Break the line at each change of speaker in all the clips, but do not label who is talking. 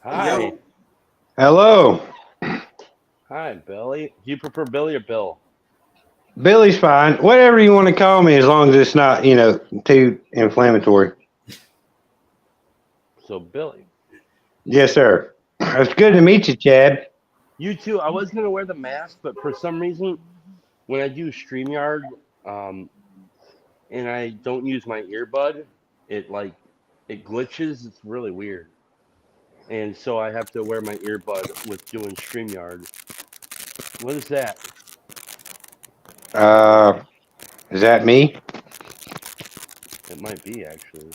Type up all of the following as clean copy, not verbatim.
Hi.
Yo,
Hello.
Hi, Billy. Do you prefer Billy or Bill?
Billy's fine. Whatever you want to call me, as long as it's not, too inflammatory.
So, Billy.
Yes, sir. It's good to
I,
meet you, Chad.
you too. I was going to wear the mask, but for some reason, when I do StreamYard um, and I don't use my earbud, it like, it glitches. It's really weird. And so I have to wear my earbud with doing StreamYard. What is that?
Uh, is that me?
It might be, actually.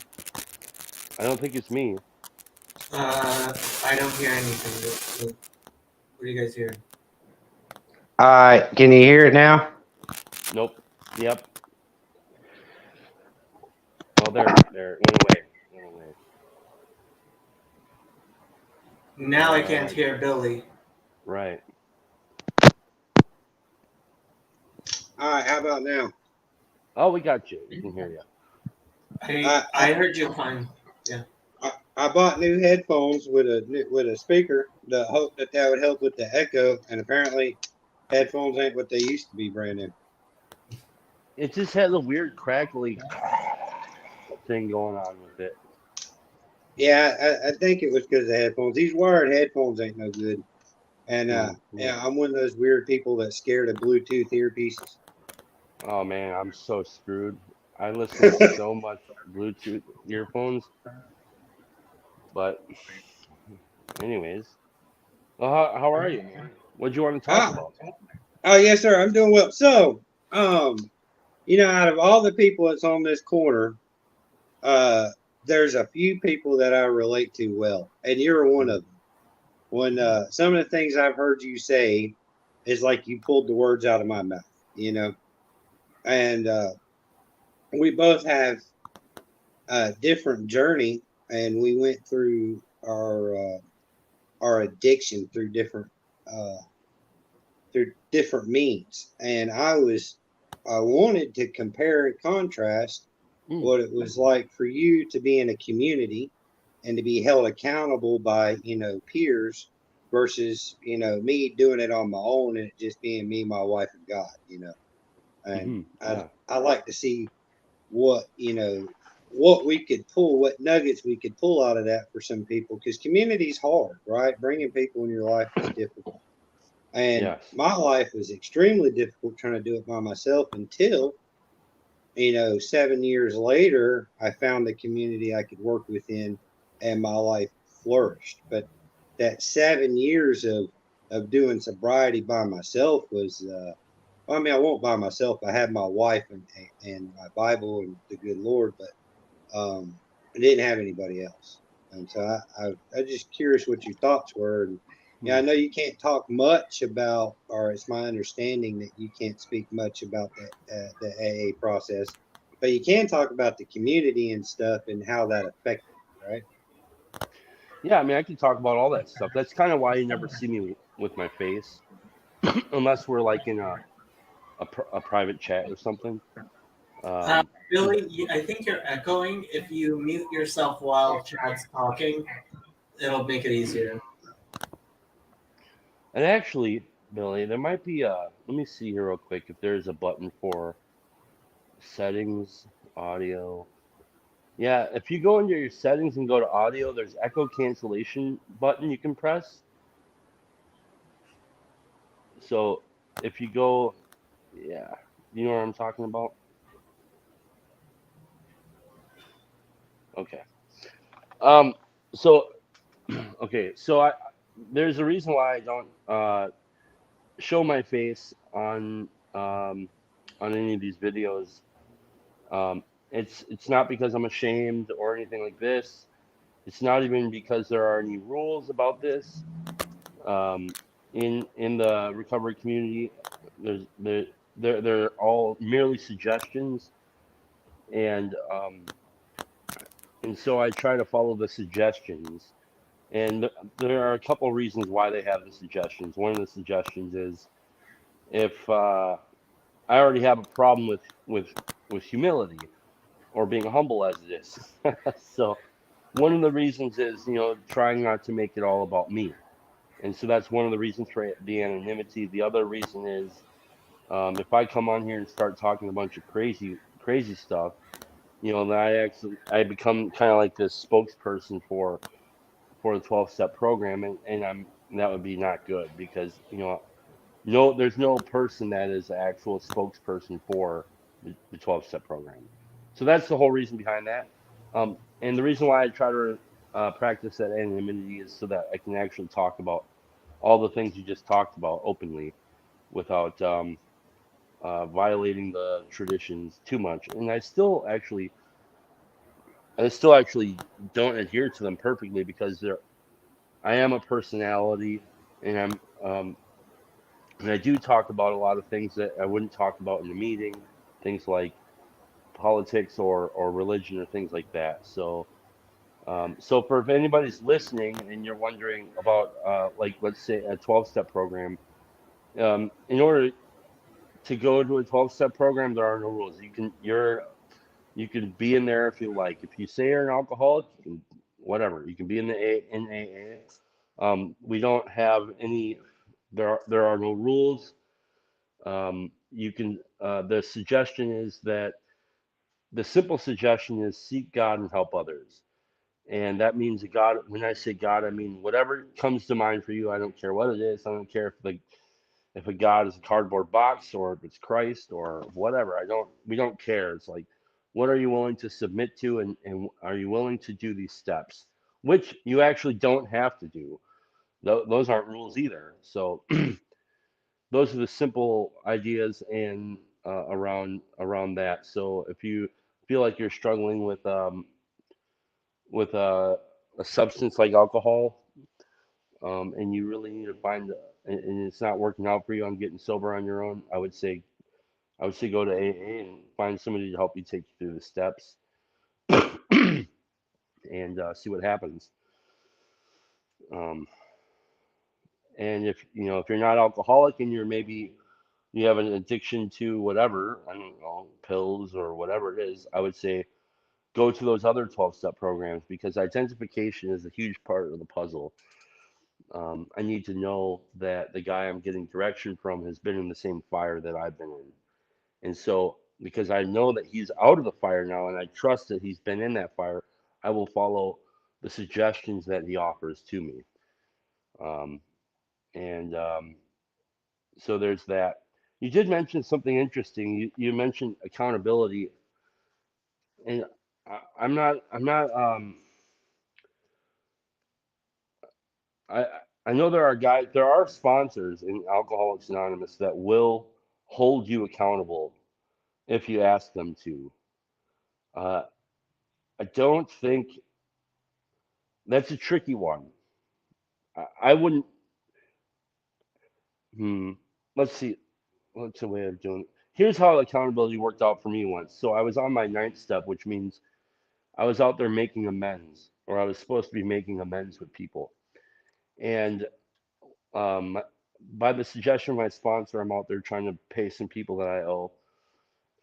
I don't think it's me.
I don't hear anything. What do you guys hear?
Can you hear it now?
Nope. Yep. Oh, there. It went away. Went away.
Now I can't hear Billy.
Right.
All right. How about now?
Oh, we got you. We can hear you.
I
I I,
I heard you fine. Yeah.
I bought new headphones with a speaker to hope that would help with the echo, and apparently headphones ain't what they used to be brand new.
It just has a weird crackly thing going on with it.
Yeah, I think it was because of the headphones. These wired headphones ain't no good. And
Hmm.
yeah, I'm one of those weird people that's scared of Bluetooth earpieces.
Oh man, I'm so screwed. I listen to so much Bluetooth earphones, but anyways, well, how are you, man? What do you want to talk
ah,
about?
oh yes, sir. I'm doing well. So, um, out of all the people that's on this corner, uh, there's a few people that I relate to well, and you're one
Mhm.
of them. When some of the things I've heard you say is like you pulled the words out of my mouth, and we both have a different journey, and we went through our addiction uh, through different means. And I wanted to compare and contrast
Mm,
what it was like for you to be in a community and to be held accountable by, peers versus, me doing it on my own and it just being me, my wife, and God. And I,
yeah.
I like to see what, what we could pull, what nuggets we could pull out of that for some people because community's hard, right? Bringing people in your life is difficult. And
Yes.
my life was extremely difficult trying to do it by myself until, 7 years later, I found a community I could work within and my life flourished. But that 7 years of doing sobriety by myself was, I mean, I won't by myself. I had my wife and my Bible and the good Lord, but I didn't have anybody else. And so I just curious what your thoughts were. And yeah,
Hmm.
I know you can't talk much about, or it's my understanding that you can't speak much about the AA process, but you can talk about the community and stuff and how that affected you, right?
Yeah, I mean, I can talk about all that stuff. That's kind of why you never see me with my face, unless we're like in a private chat or something.
Uh,
Um,
Billy, I think you're echoing. If you mute yourself while Chad's talking, it'll make it easier.
and actually, Billy, there might be a. Let me see here real quick if there's a button for settings, audio. Yeah, if you go into your settings and go to audio, there's echo cancellation button you can press. So if you go, yeah, you know what I'm talking about? Okay. Um, so okay, so there's a reason why I don't show my face on any of these videos. Um, it's not because I'm ashamed or anything like this. It's not even because there are any rules about this. Um, in the recovery community, there's they're all merely suggestions, and so I try to follow the suggestions. And there are a couple of reasons why they have the suggestions. One of the suggestions is if I already have a problem with humility or being humble as it is, so one of the reasons is, trying not to make it all about me. And so that's one of the reasons for the anonymity. The other reason is, if I come on here and start talking a bunch of crazy stuff, then I become kind of like this spokesperson for the 12-step program, and that would be not good because no, there's no person that is the actual spokesperson for the 12-step program. So that's the whole reason behind that. And the reason why I try to practice that anonymity is so that I can actually talk about all the things you just talked about openly without violating the traditions too much. And I still actually don't adhere to them perfectly because I am a personality, and and I do talk about a lot of things that I wouldn't talk about in the meeting, things like politics or religion or things like that. So for if anybody's listening and you're wondering about like let's say a 12-step program, in order to go to a 12-step program, there are no rules. You can be in there if you like. If you say you're an alcoholic, you can whatever. You can be in AA. We don't have any. There are no rules. You can. The suggestion is that the simple suggestion is seek God and help others. And that means that God, when I say God, I mean whatever comes to mind for you. I don't care what it is. I don't care if a God is a cardboard box or if it's Christ or whatever. We don't care. It's like, what are you willing to submit to, and are you willing to do these steps? Which you actually don't have to do. Those aren't rules either. So those are the simple ideas and around that. So if you feel like you're struggling with a substance like alcohol, and you really need to and it's not working out for you on getting sober on your own, I would say go to AA and find somebody to help you take you through the steps, and see what happens. Um, and if you're not alcoholic and you have an addiction to whatever, I don't know, pills or whatever it is, I would say go to those other 12-step programs because identification is a huge part of the puzzle. I need to know that the guy I'm getting direction from has been in the same fire that I've been in. And so, because I know that he's out of the fire now and I trust that he's been in that fire, I will follow the suggestions that he offers to me. Um, and so there's that. You did mention something interesting. You mentioned accountability, and I I know there are sponsors in Alcoholics Anonymous that will hold you accountable if you ask them to. Uh, I don't think that's a tricky one. I wouldn't. Hmm. Let's see. What's the way of doing it? Here's how accountability worked out for me once. So I was on my ninth step, which means I was out there making amends, or I was supposed to be making amends with people. And um, by the suggestion of my sponsor, I'm out there trying to pay some people that I owe.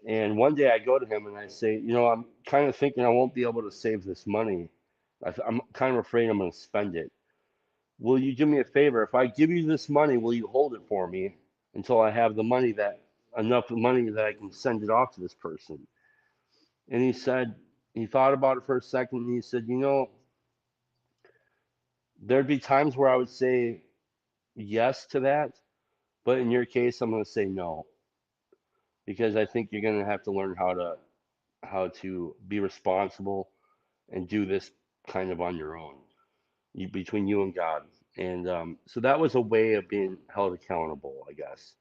And one day I go to him and I say, I'm kind of thinking I won't be able to save this money. I'm kind of afraid I'm going to spend it. Will you do me a favor? If I give you this money, will you hold it for me until I have enough money that I can send it off to this person? And he thought about it for a second and he said, there'd be times where I would say yes to that, but in your case, I'm going to say no because I think you're going to have to learn how to be responsible and do this kind of on your own, between you and God. And so that was a way of being held accountable, I guess.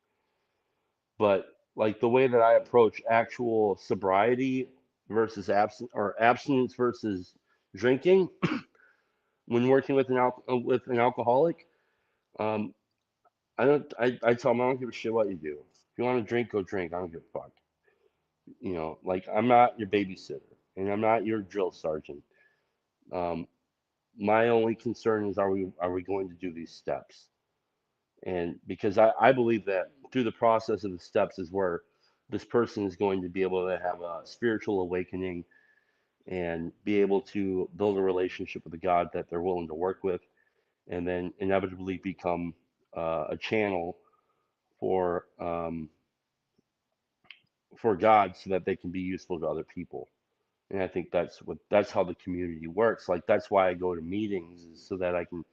But like the way that I approach actual sobriety versus abstinence versus drinking when working with with an alcoholic, um, I tell them I don't give a shit what you do. If you want to drink, go drink. I don't give a fuck. Like I'm not your babysitter and I'm not your drill sergeant. Um, my only concern is are we going to do these steps? And because I believe that through the process of the steps is where this person is going to be able to have a spiritual awakening and be able to build a relationship with a God that they're willing to work with, and then inevitably become a channel for um, for God, so that they can be useful to other people. And I think that's how the community works. Like that's why I go to meetings, is so that I can,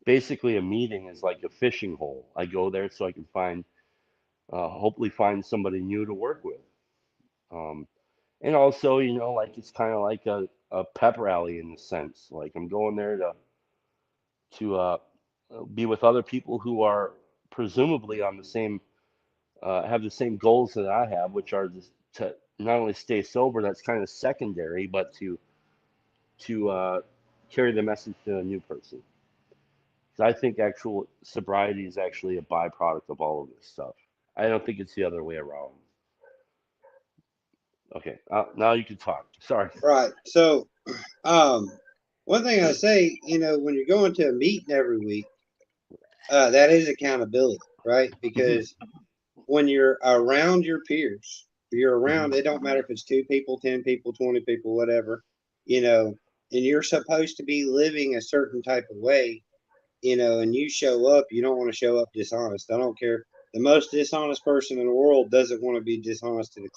basically a meeting is like a fishing hole. I go there so I can find, hopefully find somebody new to work with. Um, and also, like it's kind of like a pep rally in a sense. Like I'm going there to be with other people who are presumably on the same, have the same goals that I have, which are just to not only stay sober, that's kind of secondary, but to carry the message to a new person. 'Cause I think actual sobriety is actually a byproduct of all of this stuff. I don't think it's the other way around. Okay, now you can talk. Sorry.
Right. So, um, one thing I say, when you're going to a meeting every week, that is accountability, right?
Hmm.
Because when you're around your peers, you're
Hmm.
around, it don't matter if it's 2 people, 10 people, 20 people, whatever, you know, and you're supposed to be living a certain type of way, and you show up, you don't want to show up dishonest. I don't care. The most dishonest person in the world doesn't want to be dishonest to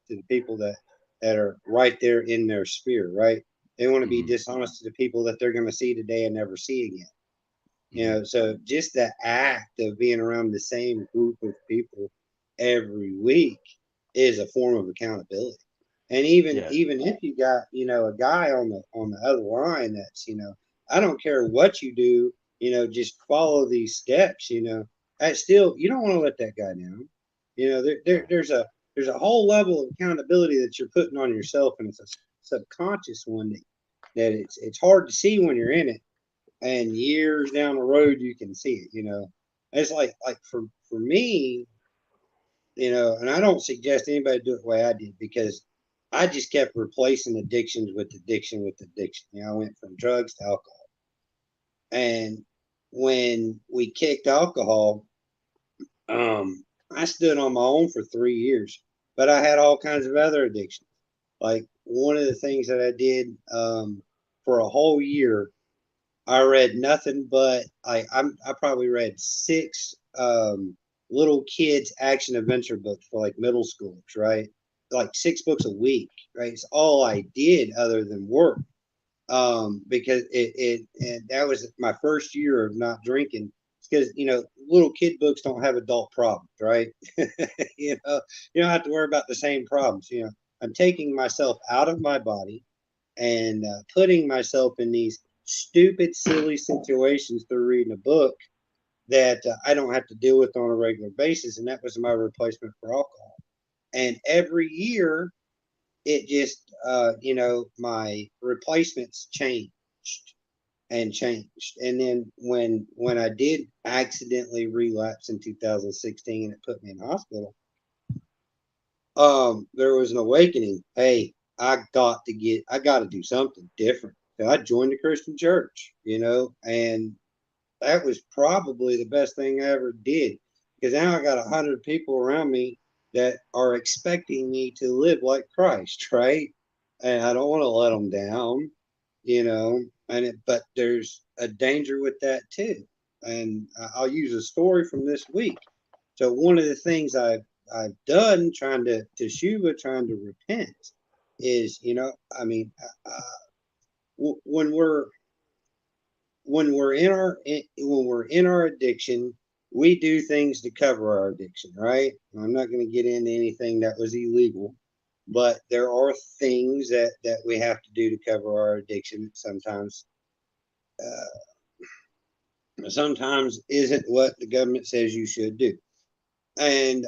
the people that are right there in their sphere, right? They want to be
Hmm.
dishonest to the people that they're going to see today and never see again.
Hmm.
So just the act of being around the same group of people every week is a form of accountability. And even
Yeah.
even if you got, a guy on the other line that's, I don't care what you do, just follow these steps, that's still, you don't want to let that guy down.
No.
There's a whole level of accountability that you're putting on yourself, and it's a subconscious one that it's hard to see when you're in it, and years down the road you can see it. It's like for me, and I don't suggest anybody do it the way I did, because I just kept replacing addictions with addiction with addiction. I went from drugs to alcohol. And when we kicked alcohol, I stood on my own for 3 years, but I had all kinds of other addictions. Like one of the things that I did, for a whole year, I read nothing but I probably read six, little kids action adventure books for like middle schoolers, right? Like 6 books a week, right? It's all I did other than work. Because it and that was my first year of not drinking. Because little kid books don't have adult problems, right? You don't have to worry about the same problems. I'm taking myself out of my body and putting myself in these stupid, silly situations through reading a book that I don't have to deal with on a regular basis. And that was my replacement for alcohol. And every year, it just, my replacements changed and changed. And then when I did accidentally relapse in 2016 and it put me in the hospital, there was an awakening. Hey, I got to do something different. So I joined the Christian church, and that was probably the best thing I ever did, because now I got 100 people around me that are expecting me to live like Christ, right? And I don't want to let them down, but there's a danger with that too. And I'll use a story from this week. So one of the things I've done trying to repent is, when we're in our addiction, we do things to cover our addiction, right? I'm not going to get into anything that was illegal, but there are things that we have to do to cover our addiction. Sometimes isn't what the government says you should do. And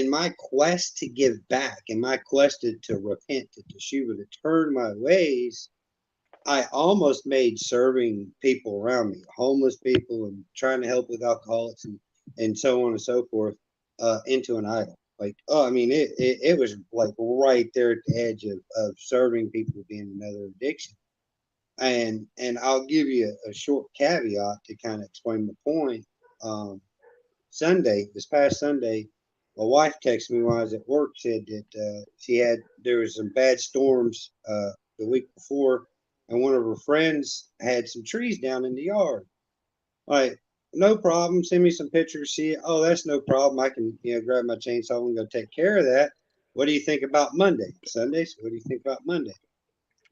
my quest to give back, and my quest to repent, to teshuva, to turn my ways, I almost made serving people around me, homeless people, and trying to help with alcoholics, and so on and so forth, into an idol. Like, oh, I mean, it was like right there at the edge of serving people being another addiction. And I'll give you a short caveat to kind of explain the point. This past Sunday, my wife texted me while I was at work, said that there was some bad storms the week before, and one of her friends had some trees down in the yard. Like, no problem. Send me some pictures. See, oh, that's no problem. I can, grab my chainsaw and go take care of that. What do you think about Monday? Sundays? What do you think about Monday?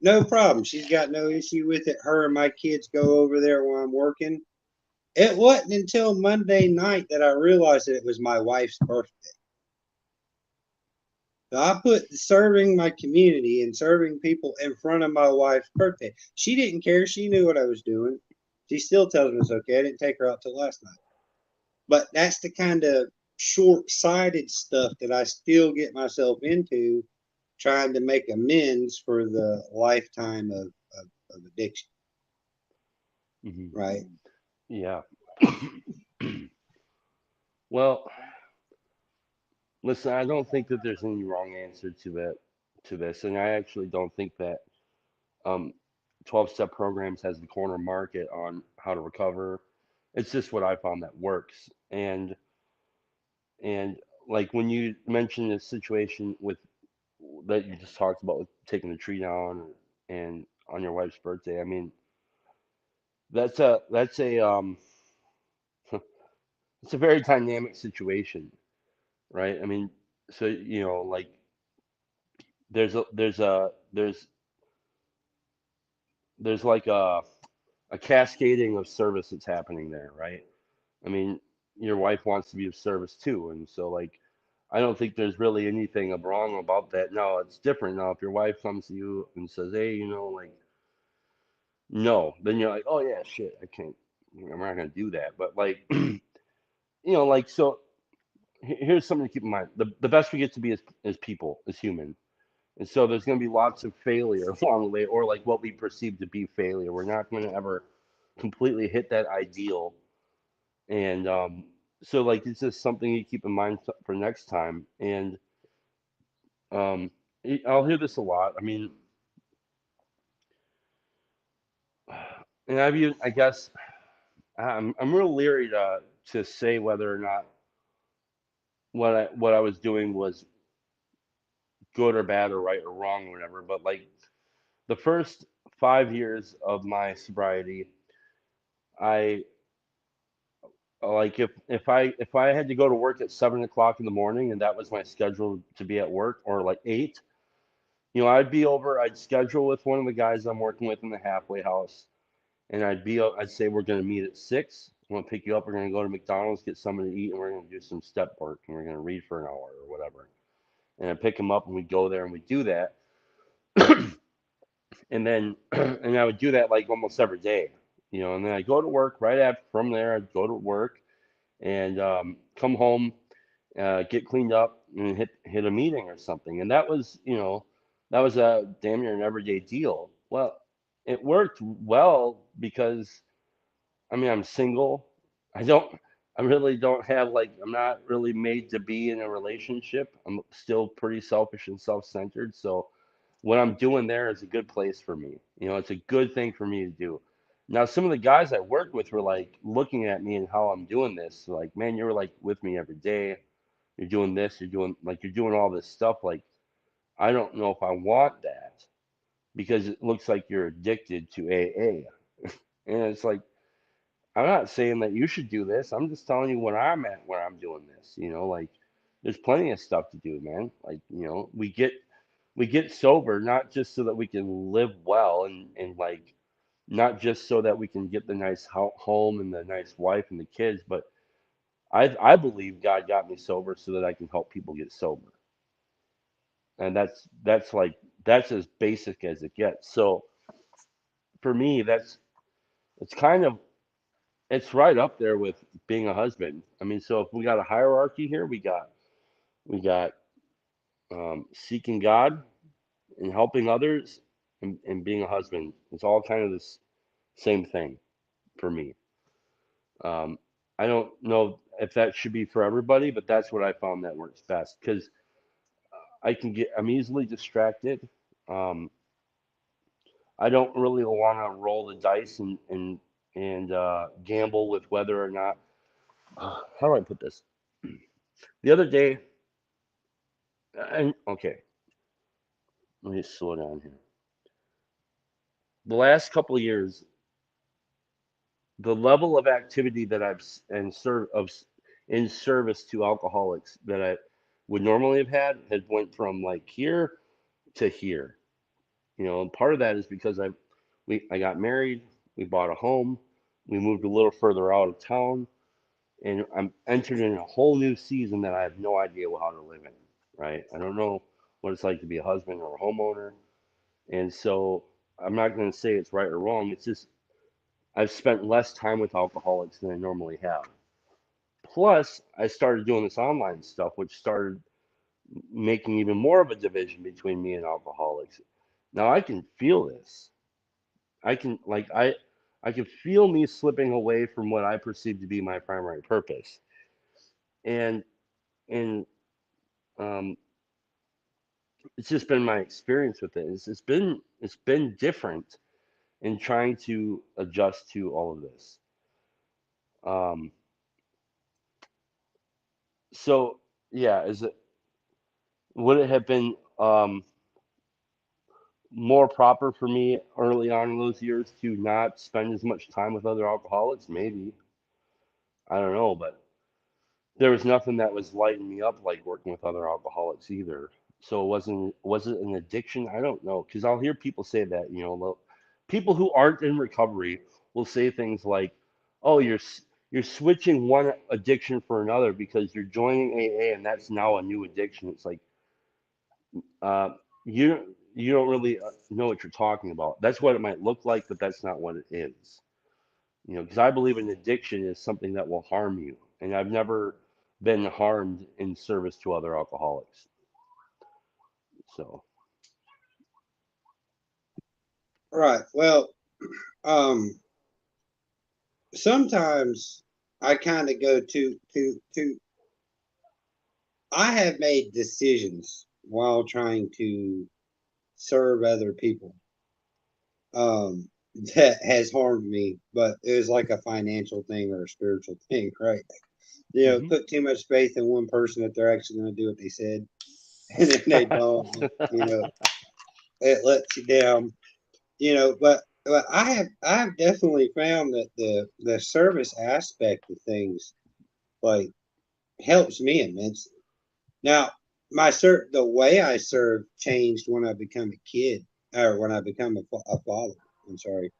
No problem. She's got no issue with it. Her and my kids go over there while I'm working. It wasn't until Monday night that I realized that it was my wife's birthday. So I put serving my community and serving people in front of my wife's birthday. She didn't care. She knew what I was doing. She still tells me it's okay. I didn't take her out till last night. But that's the kind of short-sighted stuff that I still get myself into, trying to make amends for the lifetime of addiction.
Mhm.
Right?
Yeah. Well, listen, I don't think that there's any wrong answer to this, and I actually don't think that um 12-step programs has the corner market on how to recover. It's just what I found that works. And like when you mentioned the situation with that you just talked about with taking the tree down and on your wife's birthday, I mean, that's a it's a very dynamic situation, right? I mean, so like there's like a cascading of service that's happening there, right? I mean, your wife wants to be of service too, and so like I don't think there's really anything wrong about that. No, it's different now. If your wife comes to you and says, "Hey, like no," then you're like, "Oh yeah, shit, I can't. I'm not gonna do that." But like, like so. Here's something to keep in mind: the best we get to be as people, as human. And so there's going to be lots of failure along the way, or like what we perceive to be failure. We're not going to ever completely hit that ideal. And so, like, it's just something you keep in mind for next time. And um, I'll hear this a lot. I mean, and I guess, I'm real leery to say whether or not what I was doing was good or bad or right or wrong or whatever. But like the first 5 years of my sobriety, I like if I had to go to work at 7 o'clock in the morning and that was my schedule to be at work, or like 8, I'd schedule with one of the guys I'm working with in the halfway house, and I'd say we're gonna meet at 6. I'm gonna pick you up. We're gonna go to McDonald's, get something to eat, and we're gonna do some step work, and we're gonna read for an hour or whatever. And I pick him up, and we go there and we do that, and then and I would do that like almost every day, and then I go to work right after. From there, I'd go to work and come home, get cleaned up, and hit a meeting or something. And that was a damn near an everyday deal. Well, it worked well because I mean I'm single. I don't. I really don't have like I'm not really made to be in a relationship. I'm still pretty selfish and self-centered. So what I'm doing there is a good place for me. It's a good thing for me to do. Now, some of the guys I worked with were like looking at me and how I'm doing this. Like, man, you're like with me every day. You're doing this. You're doing all this stuff. Like, I don't know if I want that because it looks like you're addicted to AA. And it's like, I'm not saying that you should do this. I'm just telling you what I'm at where I'm doing this. Like, there's plenty of stuff to do, man. Like, we get sober not just so that we can live well and like not just so that we can get the nice home and the nice wife and the kids, but I believe God got me sober so that I can help people get sober, and that's as basic as it gets. So for me, it's kind of it's right up there with being a husband. I mean, so if we got a hierarchy here, we got seeking God and helping others and being a husband. It's all kind of this same thing for me. Um, I don't know if that should be for everybody, but that's what I found that works best because I'm easily distracted. Um, I don't really want to roll the dice and gamble with whether or not. How do I put this? The other day, And okay, let me slow down here. The last couple of years, the level of activity that in service to alcoholics that I would normally have had has went from like here to here. And part of that is because I got married, we bought a home, we moved a little further out of town, and I'm entered in a whole new season that I have no idea how to live in. Right? I don't know what it's like to be a husband or a homeowner, and so I'm not going to say it's right or wrong. It's just I've spent less time with alcoholics than I normally have. Plus, I started doing this online stuff, which started making even more of a division between me and alcoholics. Now I can feel this. I can like I can feel me slipping away from what I perceive to be my primary purpose. And and um it's just been my experience with it. It's been different in trying to adjust to all of this. Um so yeah, is it would it have been more proper for me early on in those years to not spend as much time with other alcoholics? Maybe. I don't know, but there was nothing that was lighting me up like working with other alcoholics either. So was it an addiction? I don't know, because I'll hear people say that, people who aren't in recovery will say things like, "Oh, you're switching one addiction for another because you're joining AA and that's now a new addiction." It's like, uh, you don't really know what you're talking about. That's what it might look like, but that's not what it is. Because I believe an addiction is something that will harm you, and I've never been harmed in service to other alcoholics. So,
Right. Well, um, sometimes I kind of go to. I have made decisions while trying to serve other people. Um, that has harmed me, but it was like a financial thing or a spiritual thing, right?
hmm
Put too much faith in one person that they're actually going to do what they said, and then they don't. It lets you down. But I have definitely found that the service aspect of things like helps me immensely. Now, the way I serve changed when I become a kid, or when I become a father. I'm sorry,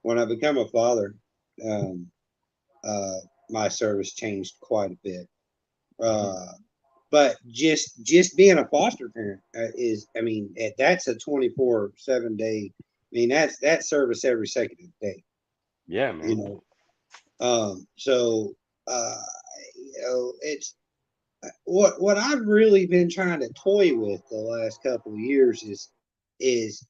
when I become a father, um, uh, my service changed quite a bit.
hmm
Uh, but just being a foster parent is, I mean, that's a 24/7 day. I mean, that's service every second of the day.
Yeah,
You
man.
know, so uh, it's what I've really been trying to toy with the last couple of years is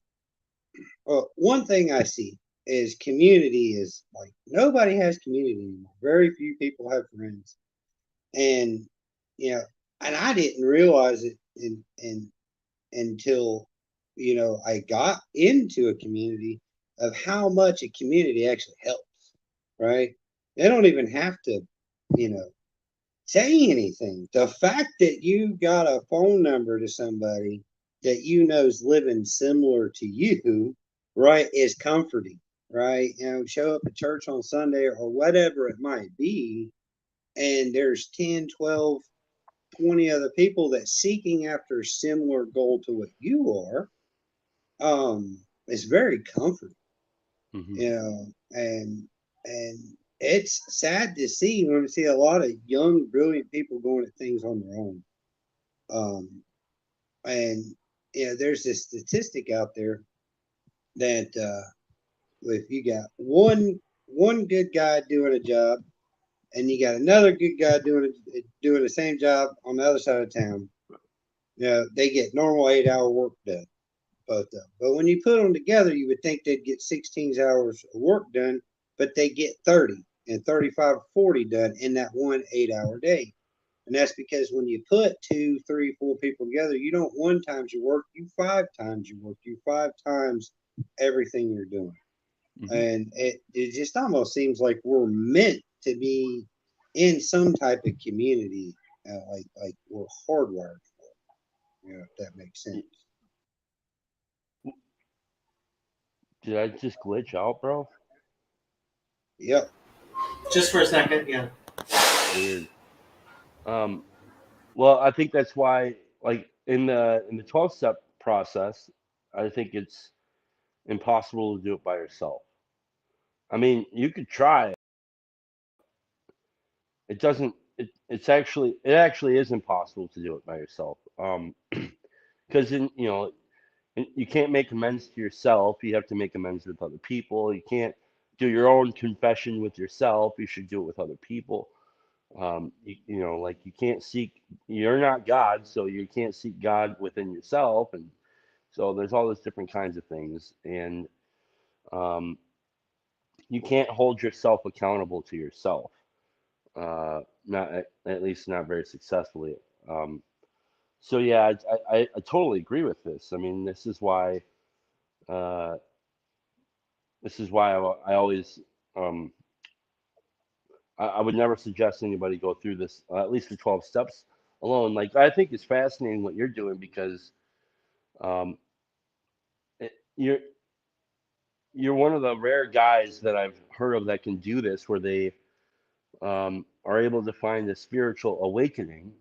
one thing I see is community is like nobody has community anymore. Very few people have friends, and you know, and I didn't realize it until I got into a community of how much a community actually helps. Right? They don't even have to, you know, say anything. The fact that you got a phone number to somebody that you know is living similar to you, right, is comforting, right? Show up at church on Sunday or whatever it might be, and there's 10, 12, 20 other people that's seeking after a similar goal to what you are. It's very comforting,
hmm
and it's sad to see when we see a lot of young, brilliant people going at things on their own. Um, and there's this statistic out there that if you got one good guy doing a job, and you got another good guy doing the same job on the other side of town, they get normal 8 hour work done, both of them. But when you put them together, you would think they'd get 16 hours of work done, but they get 30 and 35 or 40 done in that one 8 hour day. And that's because when you put two, three, four people together, you don't one times your work, you five times your work, you five times everything you're doing.
hmm
And it just almost seems like we're meant to be in some type of community, like we're hardwired for. if that makes sense.
Did I just glitch out, bro?
Yep.
Just for a second, yeah.
Weird. Well, I think that's why, like in the 12-step process, I think it's impossible to do it by yourself. I mean, you could try. It doesn't. It actually is impossible to do it by yourself. Because you can't make amends to yourself. You have to make amends with other people. You can't do your own confession with yourself. You should do it with other people. Like you can't seek. You're not God, so you can't seek God within yourself, and so there's all those different kinds of things, and um, you can't hold yourself accountable to yourself. Not at least not very successfully. Um, so yeah, I totally agree with this. I mean, uh, this is why I always um, I would never suggest anybody go through this at least the 12 steps alone. Like I think it's fascinating what you're doing because um, you're one of the rare guys that I've heard of that can do this, where they are able to find a spiritual awakening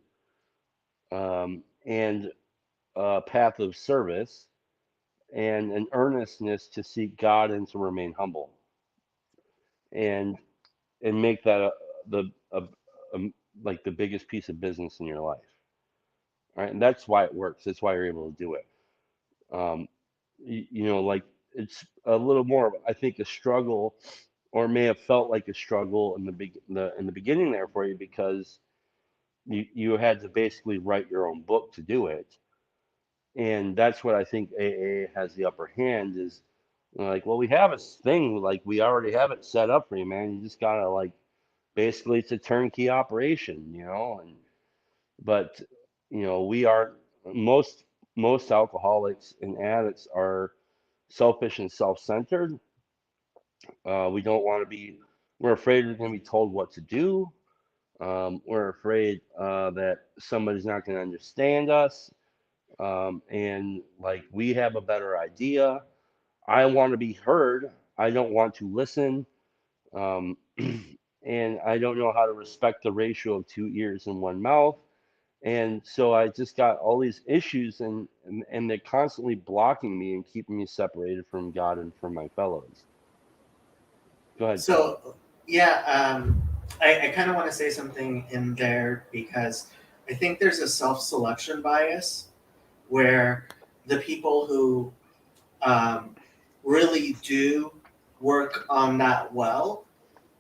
and a path of service and an earnestness to seek God and to remain humble and make that a, like the biggest piece of business in your life. Right, and that's why it works. That's why you're able to do it. Um, like it's a little more, I think, a struggle, or may have felt like a struggle in the beginning there for you because you had to basically write your own book to do it, and that's what I think AA has the upper hand is like, well, we have a thing, like we already have it set up for you, man. You just gotta like basically it's a turnkey operation, and but we are most alcoholics and addicts are selfish and self-centered. We don't want to be. We're afraid we're going to be told what to do. We're afraid that somebody's not going to understand us, and like we have a better idea. I want to be heard. I don't want to listen, um, and I don't know how to respect the ratio of two ears and one mouth. And so I just got all these issues, and they're constantly blocking me and keeping me separated from God and from my fellows. Go ahead, Tom.
So, yeah, I kind of want to say something in there because I think there's a self-selection bias where the people who um, really do work on that well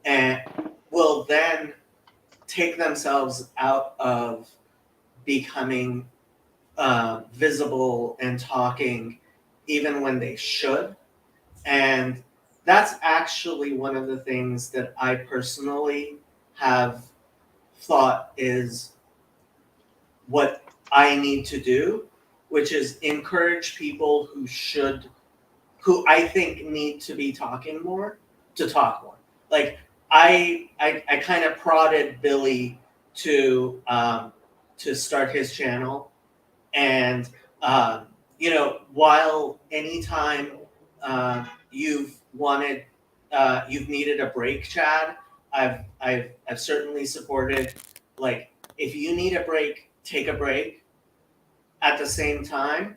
and will then take themselves out of becoming visible and talking even when they should. And that's actually one of the things that I personally have thought is what I need to do, which is encourage people who I think need to be talking more to talk more. Like I kind of prodded Billy to start his channel, and um, while anytime you've needed a break, Chad, I've certainly supported. Like, if you need a break, take a break. At the same time,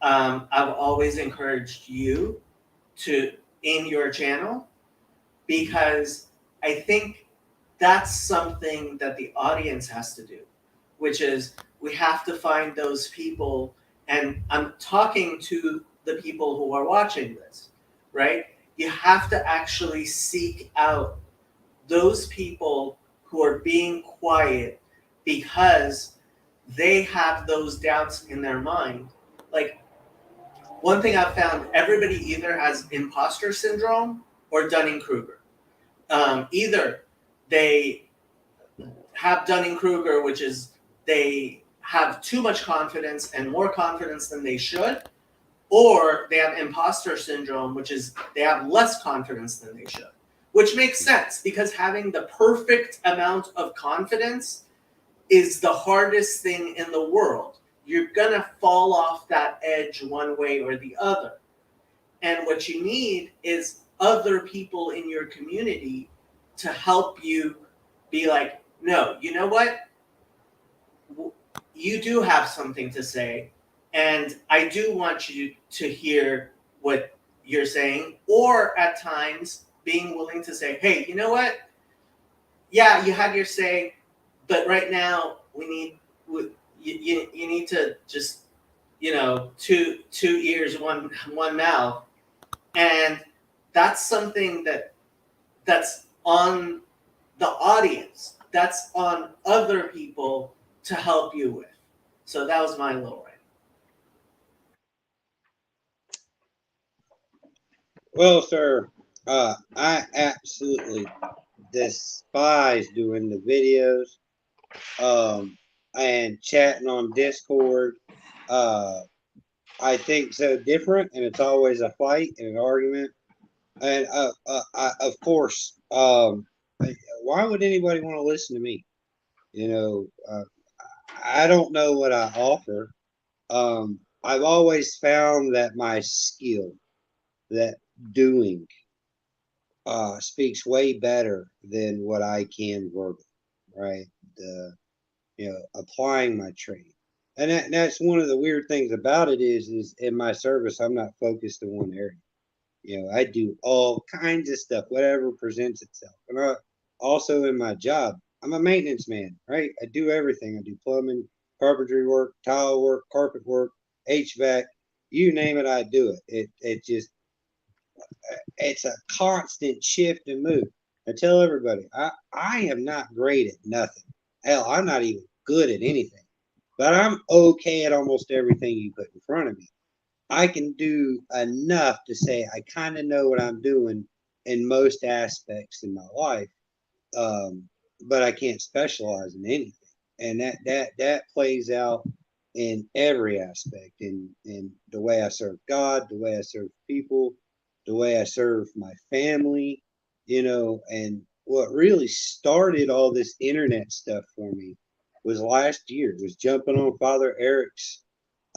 I've always encouraged you to in your channel because I think that's something that the audience has to do, which is we have to find those people. And I'm talking to the people who are watching this, right? You have to actually seek out those people who are being quiet because they have those doubts in their mind. Like, one thing I've found, everybody either has imposter syndrome or Dunning-Kruger. Either they have Dunning-Kruger, which is they have too much confidence and more confidence than they should, or they have imposter syndrome, which is they have less confidence than they should, which makes sense because having the perfect amount of confidence is the hardest thing in the world you're gonna fall off that edge one way or the other. And what you need is other people in your community to help you be like, no, you know what? You do have something to say, and I do want you to hear what you're saying, or at times being willing to say, hey, you know what? Yeah, you had your say, but right now you need to just, two ears, one mouth, and that's something that's on the audience, that's on other people to help you with. So that was my little rant.
Well, sir, I absolutely despise doing the videos, and chatting on Discord. Uh, I think so different, and it's always a fight and an argument. And of course, why would anybody want to listen to me? You know, I don't know what I offer. I've always found that my skill, that doing, speaks way better than what I can verbally, right? The applying my trade, and that's one of the weird things about it is in my service I'm not focused in one area. I do all kinds of stuff, whatever presents itself. And also in my job, I'm a maintenance man, right? I do everything. I do plumbing, carpentry work, tile work, carpet work, HVAC, you name it, I do it. It just it's a constant shift and move. I tell everybody, I am not great at nothing. Hell, I'm not even good at anything, but I'm okay at almost everything you put in front of me. I can do enough to say I kind of know what I'm doing in most aspects in my life, um, but I can't specialize in anything, and that plays out in every aspect, in the way I serve God, the way I serve people, the way I serve my family, and what really started all this internet stuff for me was last year. It was jumping on Father Eric's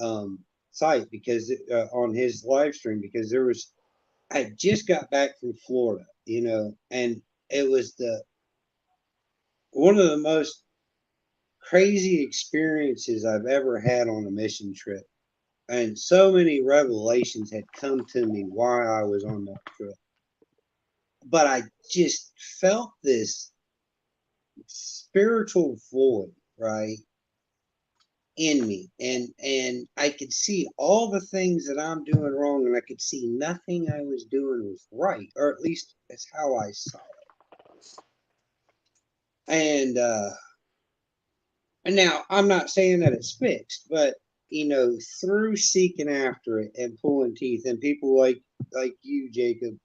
um, site because on his live stream because I just got back from Florida, and it was the one of the most crazy experiences I've ever had on a mission trip. And so many revelations had come to me while I was on that trip. But I just felt this spiritual void, right, in me. And I could see all the things that I'm doing wrong, and I could see nothing I was doing was right, or at least that's how I saw it. And now I'm not saying that it's fixed, but through seeking after it and pulling teeth, and people like you, Jacob,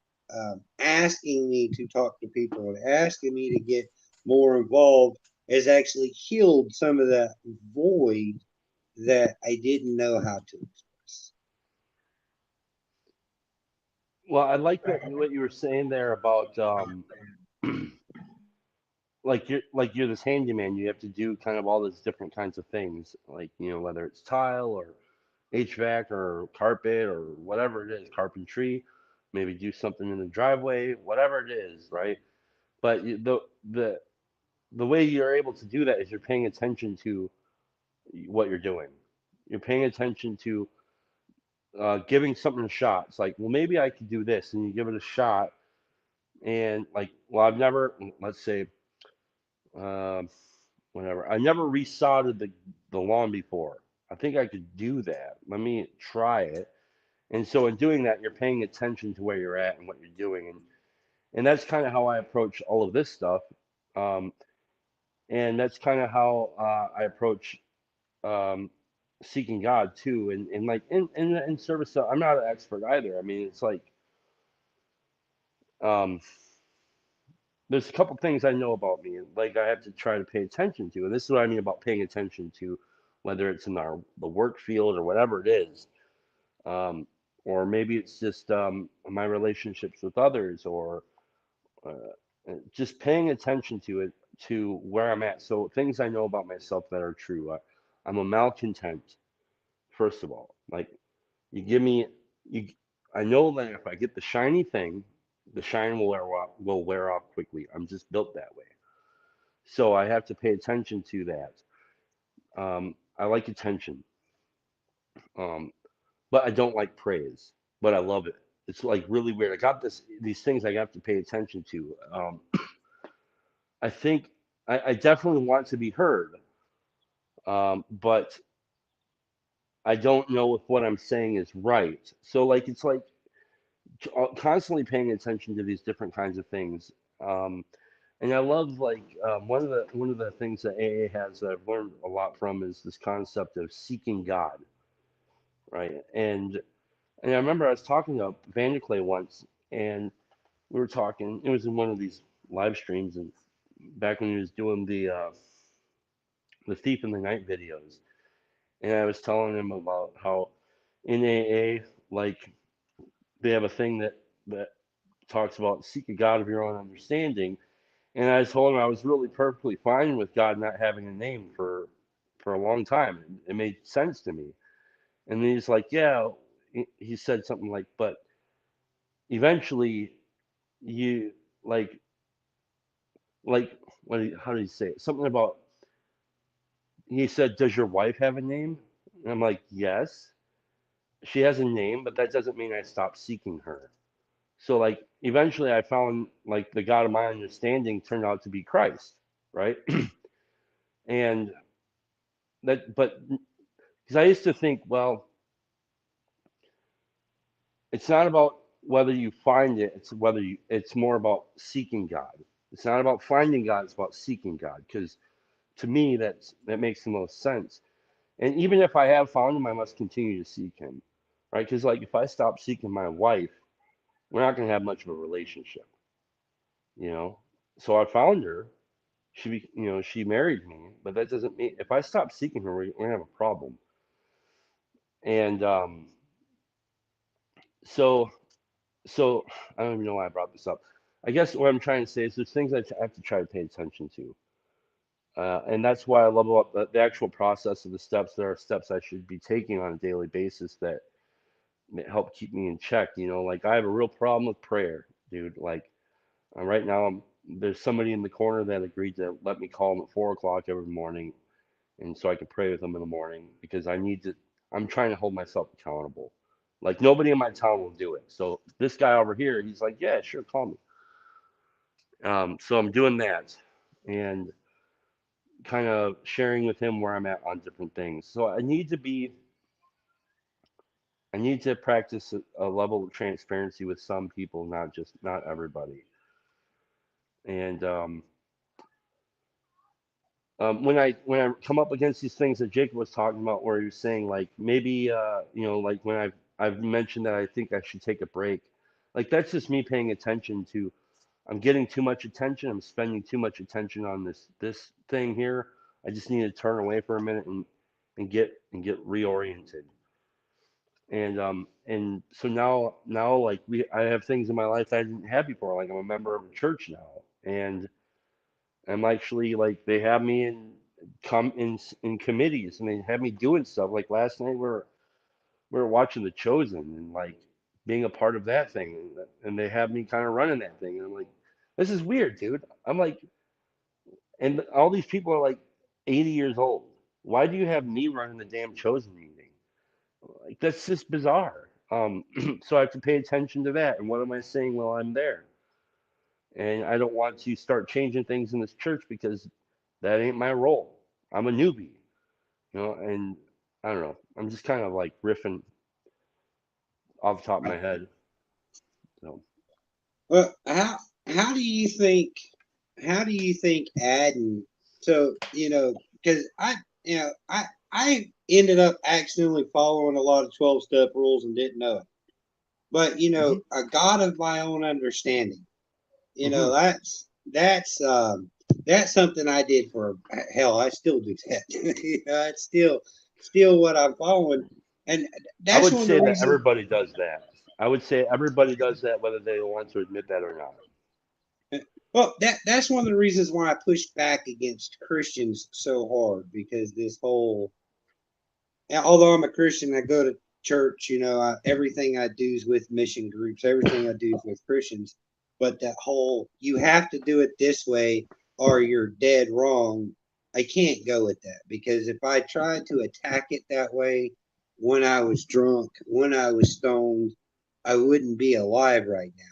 asking me to talk to people and asking me to get more involved has actually healed some of that void that I didn't know how to express.
Well, I like what you were saying there about like you're this handyman. You have to do kind of all these different kinds of things, like whether it's tile or HVAC or carpet or whatever it is, carpentry. Maybe do something in the driveway, whatever it is, right? But the way you're able to do that is you're paying attention to what you're doing. You're paying attention to giving something a shot. It's like, well, maybe I could do this, and you give it a shot. And like, well, I've never, let's say, um, whatever. I never resodded the lawn before. I think I could do that. Let me try it. And so in doing that, you're paying attention to where you're at and what you're doing, and that's kind of how I approach all of this stuff. Um, and that's kind of how I approach um, seeking God too, and like in service. I'm not an expert either. I mean, it's like um, there's a couple things I know about me, like I have to try to pay attention to, and this is what I mean about paying attention to, whether it's in the work field or whatever it is, um, or maybe it's just my relationships with others, or just paying attention to it, to where I'm at. So things I know about myself that are true. I'm a malcontent. First of all, like you give me you. I know that if I get the shiny thing, the shine will wear off quickly. I'm just built that way. So I have to pay attention to that. I like attention, um, but I don't like praise. But I love it. It's like really weird. I got these things I have to pay attention to. I think I definitely want to be heard, but I don't know if what I'm saying is right. So like it's like constantly paying attention to these different kinds of things. Um, and I love like one of the things that AA has that I've learned a lot from is this concept of seeking God, right? And I remember I was talking to Vanderclay once, and we were talking. It was in one of these live streams, and back when he was doing the Thief in the Night videos, and I was telling him about how in AA, like they have a thing that talks about seek a God of your own understanding. And I told him I was really perfectly fine with God not having a name for a long time. It made sense to me. And then he's like, yeah, he said something like, but eventually you like like how did he say it? Something about he said, does your wife have a name? And I'm like, yes, she has a name, but that doesn't mean I stopped seeking her. So like eventually I found like the God of my understanding turned out to be Christ, right? And that but because I used to think, well, it's not about whether you find it, it's more about seeking God. It's not about finding God, it's about seeking God. Because to me that makes the most sense. And even if I have found him, I must continue to seek him. Right? Because like if I stop seeking my wife, we're not gonna have much of a relationship, you know? So I found her, she married me, but that doesn't mean if I stop seeking her, we're gonna have a problem. And so so I don't even know why I brought this up. I guess what I'm trying to say is there's things I have to try to pay attention to, and that's why I love about the actual process of the steps. There are steps I should be taking on a daily basis that help keep me in check. Like I have a real problem with prayer, dude. Like right now, there's somebody in the corner that agreed to let me call them at 4 o'clock every morning, and so I can pray with them in the morning because I need to. I'm trying to hold myself accountable. Like nobody in my town will do it. So this guy over here, he's like, yeah, sure, call me. So I'm doing that and kind of sharing with him where I'm at on different things. So I need to practice a level of transparency with some people, not everybody. And when I come up against these things that Jacob was talking about, where he was saying like maybe like when I've mentioned that I think I should take a break, like that's just me paying attention to. I'm getting too much attention. I'm spending too much attention on this thing here. I just need to turn away for a minute and get reoriented. And so now like I have things in my life that I didn't have before. Like I'm a member of a church now, and I'm actually like they have me in committees, and they have me doing stuff. Like last night we were watching The Chosen and like being a part of that thing, and they have me kind of running that thing. And I'm like, this is weird, dude. I'm like, and all these people are like 80 years old. Why do you have me running the damn Chosen meeting? Like that's just bizarre. So I have to pay attention to that. And what am I saying while I'm there? And I don't want to start changing things in this church because that ain't my role. I'm a newbie, and I don't know. I'm just kind of like riffing off the top of my head. So.
Well, how do you think adding so because I ended up accidentally following a lot of 12-step rules and didn't know it. But
Hmm.
a God of my own understanding.
Hmm.
That's something I did for hell. I still do that. It's still what I'm following, and
I
that's
would
one of
say
the
that
reasons.
everybody does that. I would say everybody does that, whether they want to admit that or not.
Well, that's one of the reasons why I push back against Christians so hard because this whole although I'm a Christian, I go to church. Everything I do is with mission groups. Everything I do is with Christians. But that whole you have to do it this way or you're dead wrong. I can't go with that because if I tried to attack it that way when I was drunk, when I was stoned, I wouldn't be alive right now.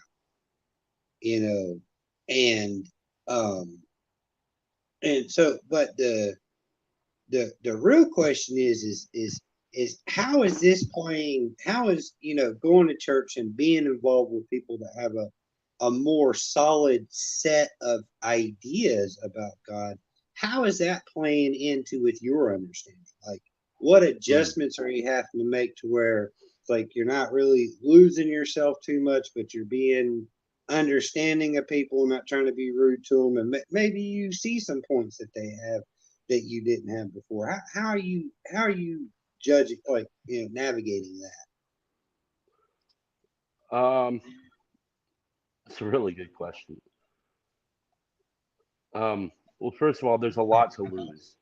You know, and um, and so, but the real question is how is this playing, how is going to church and being involved with people that have a more solid set of ideas about God, how is that playing into with your understanding, like what
Mm.
adjustments are you having to make to where it's like you're not really losing yourself too much but you're being understanding of people, not trying to be rude to them, and maybe you see some points that they have that you didn't have before. How are you judging, like navigating
Um, it's a really good question. Well, first of all, there's a lot to lose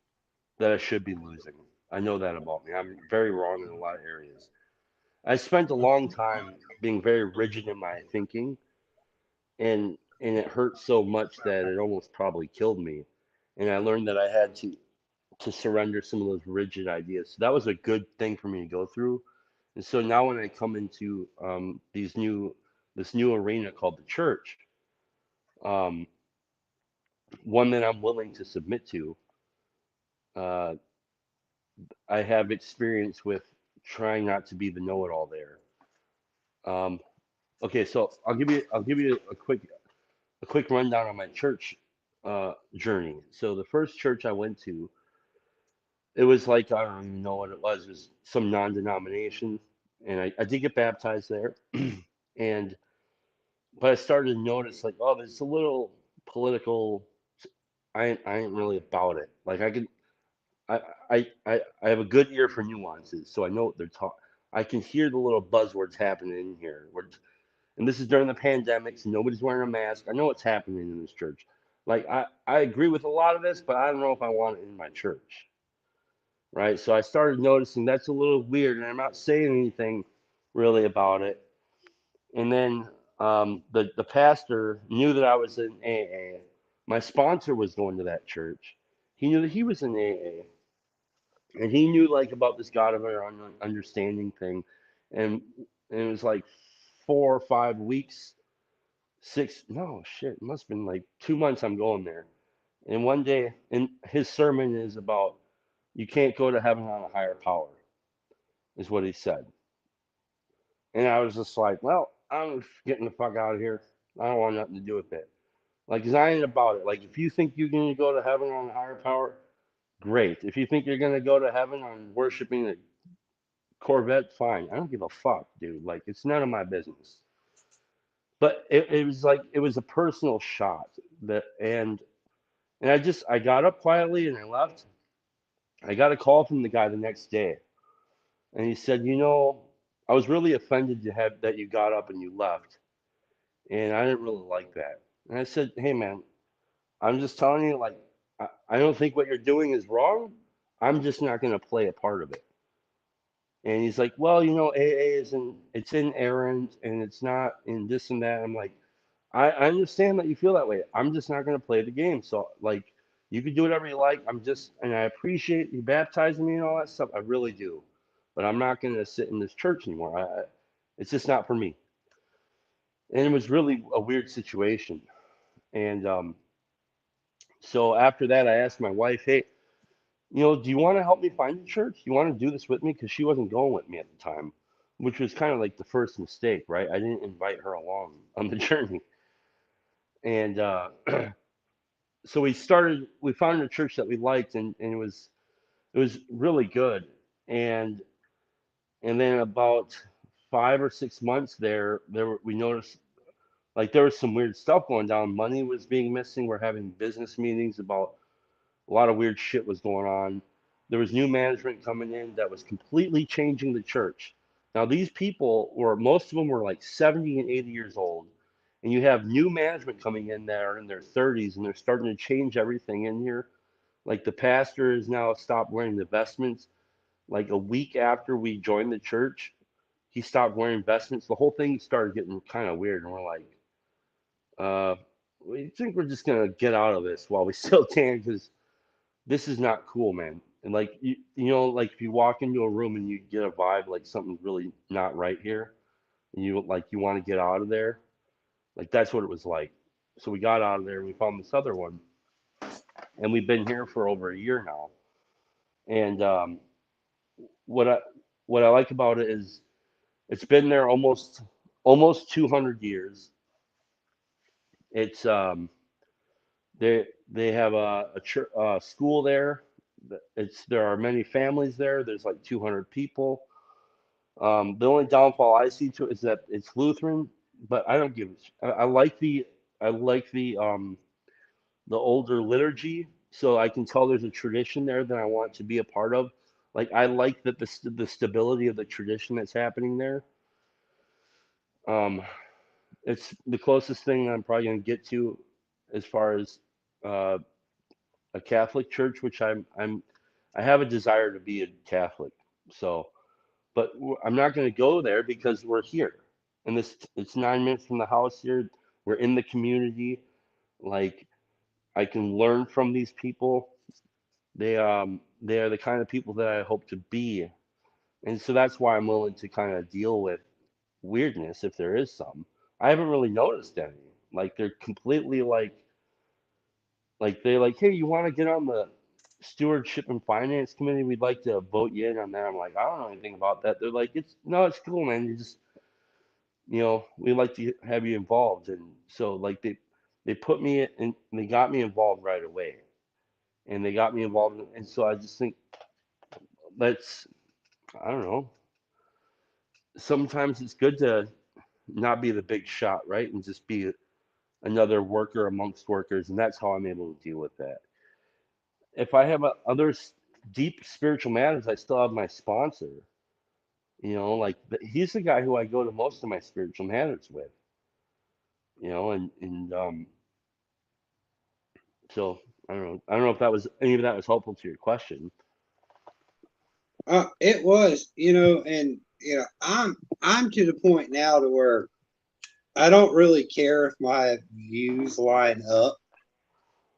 that I should be losing. I know that about me. I'm very wrong in a lot of areas. I spent a long time being very rigid in my thinking, and it hurt so much that it almost probably killed me. And I learned that I had to surrender some of those rigid ideas. So that was a good thing for me to go through. And so now when I come into this new arena called the church, um, one that I'm willing to submit to, uh, I have experience with trying not to be the know-it-all there. Um, okay, so I'll give you a quick rundown on my church journey. So the first church I went to, it was like I don't even know what it was. It was some non-denomination, and I did get baptized there, and but I started to notice like, oh, there's a little political. I ain't really about it. Like I, I have a good ear for nuances, so I know what they're talking. I can hear the little buzzwords happening in here. And this is during the pandemic, so nobody's wearing a mask. I know what's happening in this church. Like I agree with a lot of this, but I don't know if I want it in my church. Right? So I started noticing that's a little weird, and I'm not saying anything really about it. And then the pastor knew that I was in AA. My sponsor was going to that church. He knew that he was in AA, and he knew like about this God of our understanding thing, and, and it was like 4 or 5 weeks, six no shit, it must have been like 2 months I'm going there. And one day, and his sermon is about you can't go to heaven on a higher power, is what he said. And I was just like, well, I'm getting the fuck out of here. I don't want nothing to do with it. Like, 'cause I ain't about it. Like, if you think you're going to go to heaven on a higher power, great. If you think you're going to go to heaven on worshiping a Corvette, fine. I don't give a fuck, dude. Like, it's none of my business. But it was like, it was a personal shot. And I got up quietly and I left. I got a call from the guy the next day. And he said, I was really offended that you got up and you left. And I didn't really like that. And I said, hey, man, I'm just telling you, like, I don't think what you're doing is wrong. I'm just not going to play a part of it. And he's like, well, AA it's in errand and it's not in this and that. I'm like, I understand that you feel that way. I'm just not going to play the game. So, like, you can do whatever you like. And I appreciate you baptizing me and all that stuff. I really do. But I'm not going to sit in this church anymore. It's just not for me. And it was really a weird situation. And so after that, I asked my wife, hey, do you want to help me find a church? You want to do this with me? Because she wasn't going with me at the time, which was kind of like the first mistake, right? I didn't invite her along on the journey. And so we found a church that we liked, and it was really good. And and then about 5 or 6 months we noticed like there was some weird stuff going down. Money was being missing. We're having business meetings about a lot of weird shit was going on. There was new management coming in that was completely changing the church. Now these people were most of them were like 70 and 80 years old, and you have new management coming in that are in their 30s, and they're starting to change everything in here. Like the pastor is now stopped wearing the vestments. like a week after we joined the church, he stopped wearing vestments. The whole thing started getting kind of weird, and we're like, uh, we think we're just gonna get out of this while we still can, because this is not cool, man. And like you know, like if you walk into a room and you get a vibe like something's really not right here, and you want to get out of there, like that's what it was like. So we got out of there. We found this other one, and we've been here for over a year now. And what I what I like about it is it's been there almost 200 years. It's they have a church, school there. There are many families there. There's like 200 people. The only downfall I see to it is that it's Lutheran, but I don't give. I like the older liturgy, so I can tell there's a tradition there that I want to be a part of. Like I like that the stability of the tradition that's happening there. Um, it's the closest thing I'm probably gonna get to as far as uh, a Catholic church, which I have a desire to be a Catholic. So, but I'm not gonna go there because we're here, and this it's 9 minutes from the house here. We're in the community. Like I can learn from these people. They are the kind of people that I hope to be, and so that's why I'm willing to kind of deal with weirdness if there is some. I haven't really noticed any. Like they're completely like they're like, hey, you want to get on the stewardship and finance committee? We'd like to vote you in on that. I'm like, I don't know anything about that. They're like, it's no, it's cool, man. You just we'd like to have you involved, and so like they put me in, they got me involved right away, and they got me involved, and so I just think let's I don't know. Sometimes it's good to not be the big shot, right, and just be another worker amongst workers, and that's how I'm able to deal with that. If I have other deep spiritual matters, I still have my sponsor. Like he's the guy who I go to most of my spiritual matters with. And so I don't know. I don't know if that was any of that was helpful to your question.
It was, and I'm to the point now to where I don't really care if my views line up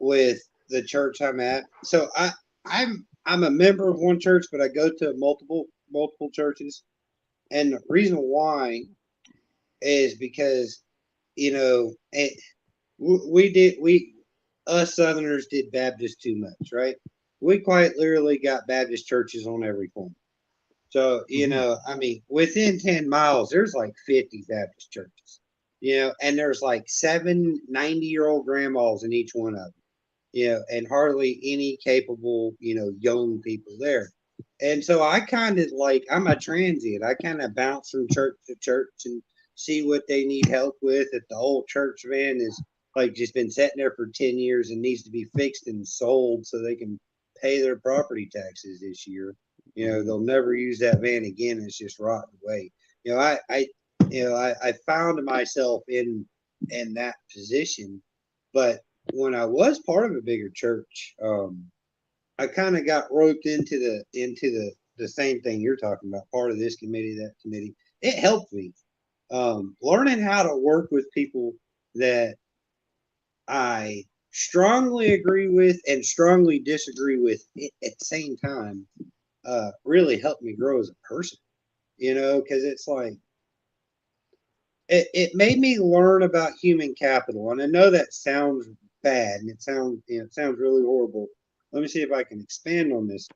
with the church I'm at. So I'm a member of one church, but I go to multiple churches, and the reason why is because we us Southerners did Baptist too much, right? We quite literally got Baptist churches on every corner. So,
Hmm.
I mean, within 10 miles, there's like 50 Baptist churches, and there's like 90-year-old grandmas in each one of them, and hardly any capable, young people there. And so I kind of like, I'm a transient. I kind of bounce from church to church and see what they need help with. If the old church van is like just been sitting there for 10 years and needs to be fixed and sold so they can pay their property taxes this year,
Hmm.
they'll never use that van again. It's just rotting away. I found myself in that position, but when I was part of a bigger church, I kind of got roped into the same thing you're talking about. Part of this committee, that committee. It helped me learning how to work with people that I strongly agree with and strongly disagree with at the same time. Really helped me grow as a person. Because it's like it made me learn about human capital, and I know that sounds bad, and it sounds really horrible. Let me see if I can expand on this.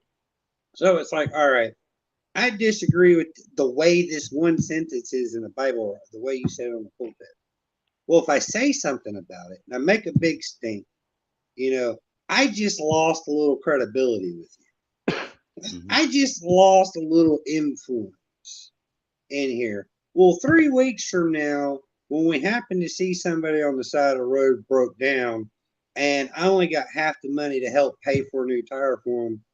So it's like, all right, I disagree with the way this one sentence is in the Bible, the way you said it on the pulpit. Well, if I say something about it and I make a big stink, you know, I just lost a little credibility with you.
Hmm.
I just lost a little influence in here. Well, 3 weeks from now, when we happen to see somebody on the side of the road broke down, and I only got half the money to help pay for a new tire for him,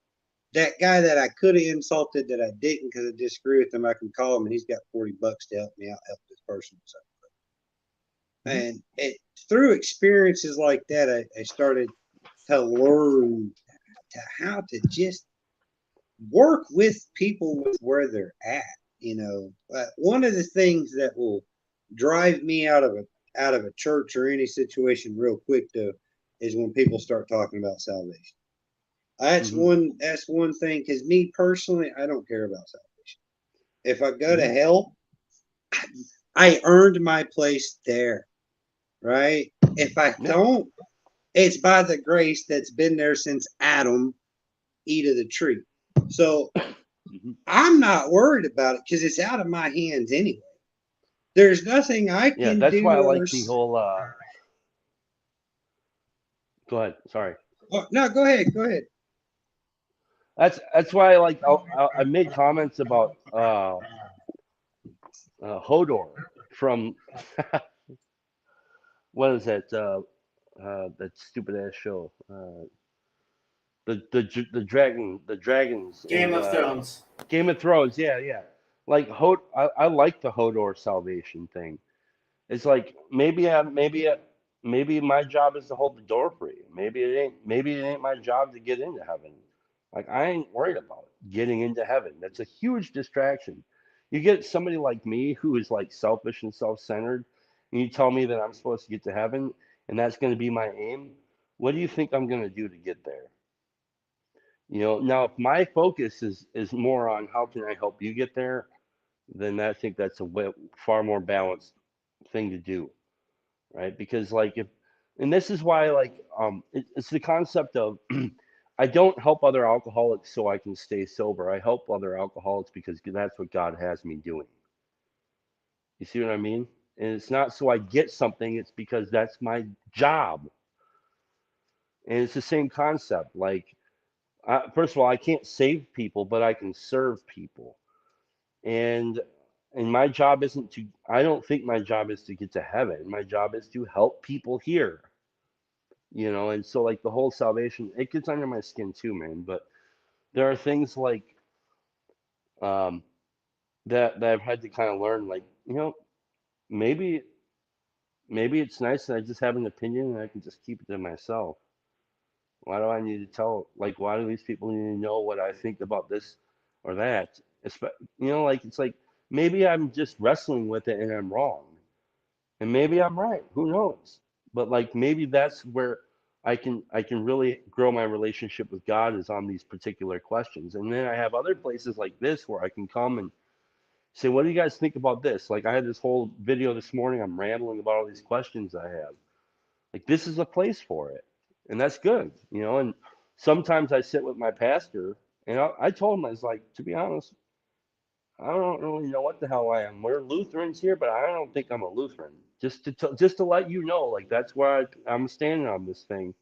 that guy that I could have insulted that I didn't because I disagree with him, I can call him and he's got $40 to help me out, help this person. So,
Hmm.
and through experiences like that, I started to learn how to just work with people with where they're at. One of the things that will drive me out of a church or any situation real quick though is when people start talking about salvation.
Hmm.
That's one thing because me personally, I don't care about salvation. If I go to
Hmm.
hell, I earned my place there, right? If I
Yeah.
don't, it's by the grace that's been there since Adam eat of the tree. So
Hmm.
I'm not worried about it because it's out of my hands anyway. There's nothing I
Yeah,
can
that's why I
do
like the whole. Go ahead. Sorry.
oh, no, go ahead. Go ahead.
That's why I like. I made comments about Hodor from what is that? That stupid ass show. The dragons
Game
and
of Thrones.
Game of Thrones. Yeah, yeah. Like I like the Hodor salvation thing. It's like maybe my job is to hold the door for you. Maybe it ain't my job to get into heaven. Like I ain't worried about getting into heaven. That's a huge distraction. You get somebody like me who is like selfish and self-centered, and you tell me that I'm supposed to get to heaven and that's going to be my aim. What do you think I'm going to do to get there? Now if my focus is more on how can I help you get there, then I think that's a far more balanced thing to do, right? Because like if, and this is why like it's the concept of I don't help other alcoholics so I can stay sober. I help other alcoholics because that's what God has me doing. You see what I mean? And it's not so I get something, it's because that's my job. And it's the same concept. Like, first of all, I can't save people, but I can serve people. And my job isn't to, I don't think my job is to get to heaven. My job is to help people here. And so like the whole salvation, it gets under my skin too, man. But there are things like um, that I've had to kind of learn, like maybe maybe it's nice that I just have an opinion and I can just keep it to myself. Why do I need to tell? Like, why do these people need to know what I think about this or that? Like it's like maybe I'm just wrestling with it and I'm wrong, and maybe I'm right. Who knows? But like maybe that's where I can really grow my relationship with God is on these particular questions. And then I have other places like this where I can come and say, what do you guys think about this? Like I had this whole video this morning. I'm rambling about all these questions I have. Like this is a place for it, and that's good. And sometimes I sit with my pastor, and I told him I was like, to be honest, I don't really know what the hell I am. We're Lutherans here, but I don't think I'm a Lutheran. Just to let you know, like that's where I'm standing on this thing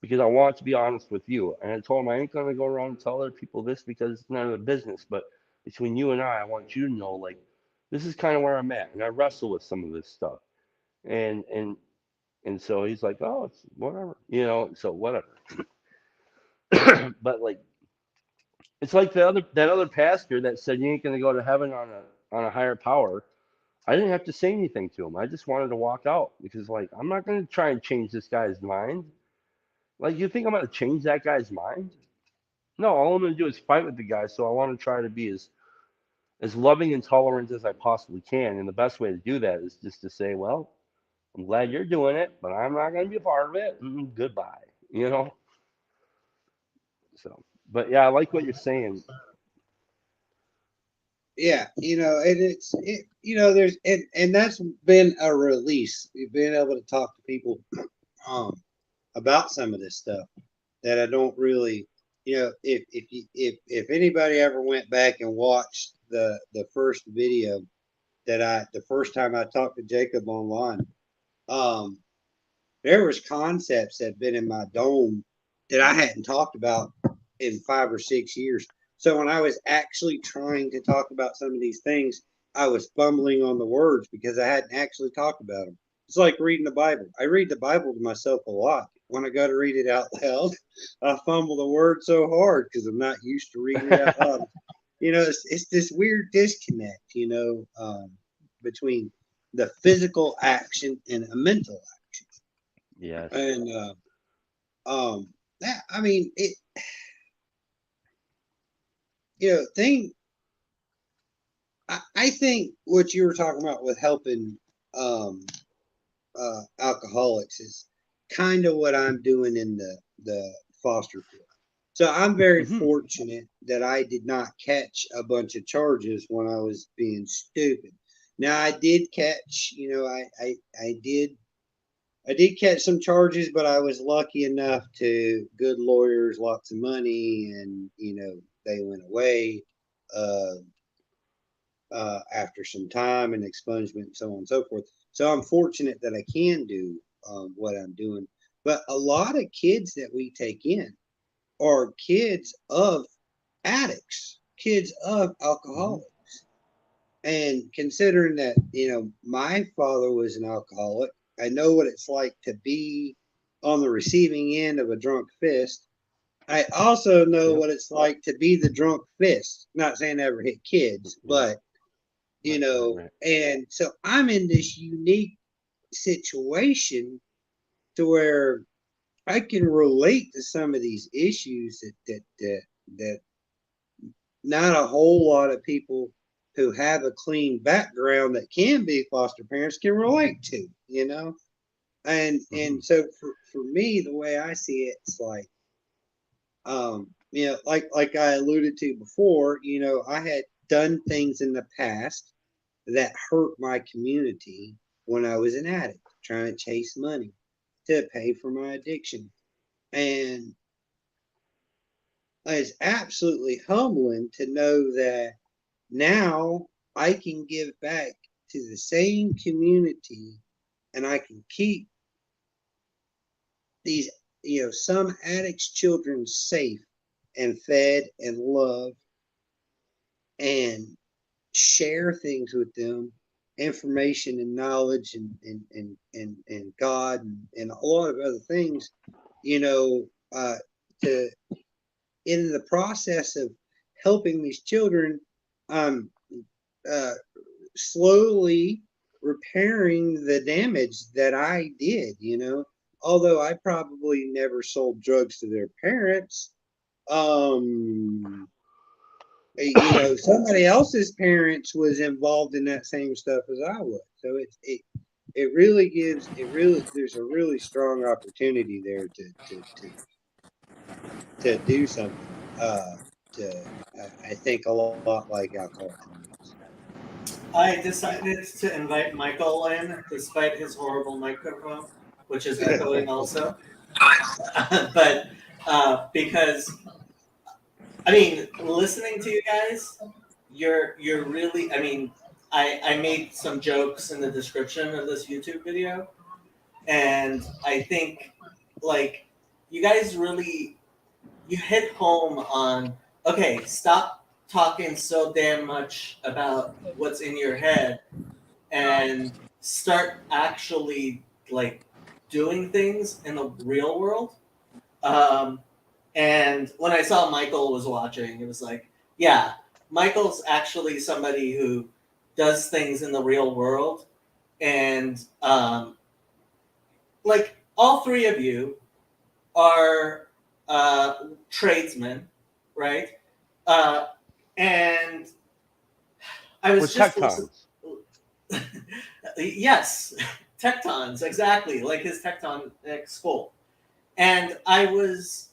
because I want to be honest with you. And I told him I ain't gonna go around and tell other people this because it's none of their business. But between you and I want you to know, like, this is kind of where I'm at, and I wrestle with some of this stuff. And so he's like, oh, it's whatever. So whatever. But like, it's like that other pastor that said you ain't gonna go to heaven on a higher power. I didn't have to say anything to him. I just wanted to walk out because like I'm not gonna try and change this guy's mind. Like you think I'm gonna change that guy's mind? No, all I'm gonna do is fight with the guy. So I want to try to be as loving and tolerant as I possibly can. And the best way to do that is just to say, well, I'm glad you're doing it, but I'm not gonna be a part of it. Goodbye. You know. So, but yeah, I like what you're saying.
Yeah, and there's and that's been a release. We've been able to talk to people um about some of this stuff that I don't really, if anybody ever went back and watched the first video the first time I talked to Jacob online, um, there was concepts that had been in my dome that I hadn't talked about in 5 or 6 years. So when I was actually trying to talk about some of these things, I was fumbling on the words because I hadn't actually talked about them. It's like reading the Bible. I read the Bible to myself a lot. When I go to read it out loud, I fumble the word so hard because I'm not used to reading it out loud. It's this weird disconnect, between the physical action and a mental
Yes.
and that I mean it. thing. I think what you were talking about with helping um, alcoholics is kind of what I'm doing in the foster field. So I'm very
Hmm.
fortunate that I did not catch a bunch of charges when I was being stupid. Now I did catch, I did catch some charges, but I was lucky enough to good lawyers, lots of money, and they went away uh, after some time and expungement, and so on and so forth. So I'm fortunate that I can do what I'm doing. But a lot of kids that we take in are kids of addicts, kids of
Hmm.
alcoholics. And considering that, my father was an alcoholic, I know what it's like to be on the receiving end of a drunk fist. I also know
Yep.
what it's like to be the drunk fist. Not saying I ever hit kids,
Yep.
but
Right. Right. Right.
and so I'm in this unique situation to where I can relate to some of these issues that not a whole lot of people who have a clean background that can be foster parents can relate to. And
Hmm.
so for me, the way I see it, it's like like I alluded to before, I had done things in the past that hurt my community when I was an addict, trying to chase money to pay for my addiction. And it's absolutely humbling to know that now I can give back to the same community and I can keep these, some addicts' children safe and fed and loved and share things with them, information and knowledge and God and a lot of other things, you know, to in the process of helping these children, I'm uh, slowly repairing the damage that I did. Although I probably never sold drugs to their parents, um, somebody else's parents was involved in that same stuff as I was. So it really there's a really strong opportunity there to do something. To I think a lot like Alcoholics Anonymous.
I decided to invite Michael in despite his horrible microphone, which is echoing also. But because I mean, listening to you guys, you're really. I mean, I made some jokes in the description of this YouTube video, and I think like you guys really you hit home on. Okay, stop talking so damn much about what's in your head and start actually like doing things in the real world. Um, and when I saw Michael was watching, it was like, yeah, Michael's actually somebody who does things in the real world. And like all three of you are tradesmen, right? Uh, and I
We're
was just listening.
tectons.
Yes, tectons, exactly, like his tectonic skull. And I was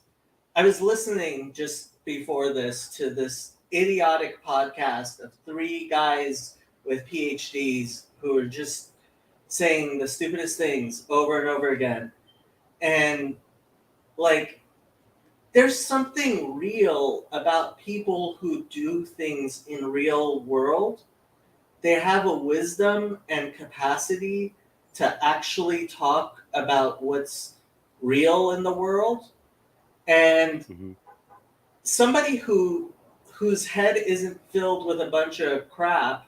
listening just before this to this idiotic podcast of three guys with PhDs who are just saying the stupidest things over and over again. And like there's something real about people who do things in real world. They have a wisdom and capacity to actually talk about what's real in the world. And
Hmm.
somebody whose head isn't filled with a bunch of crap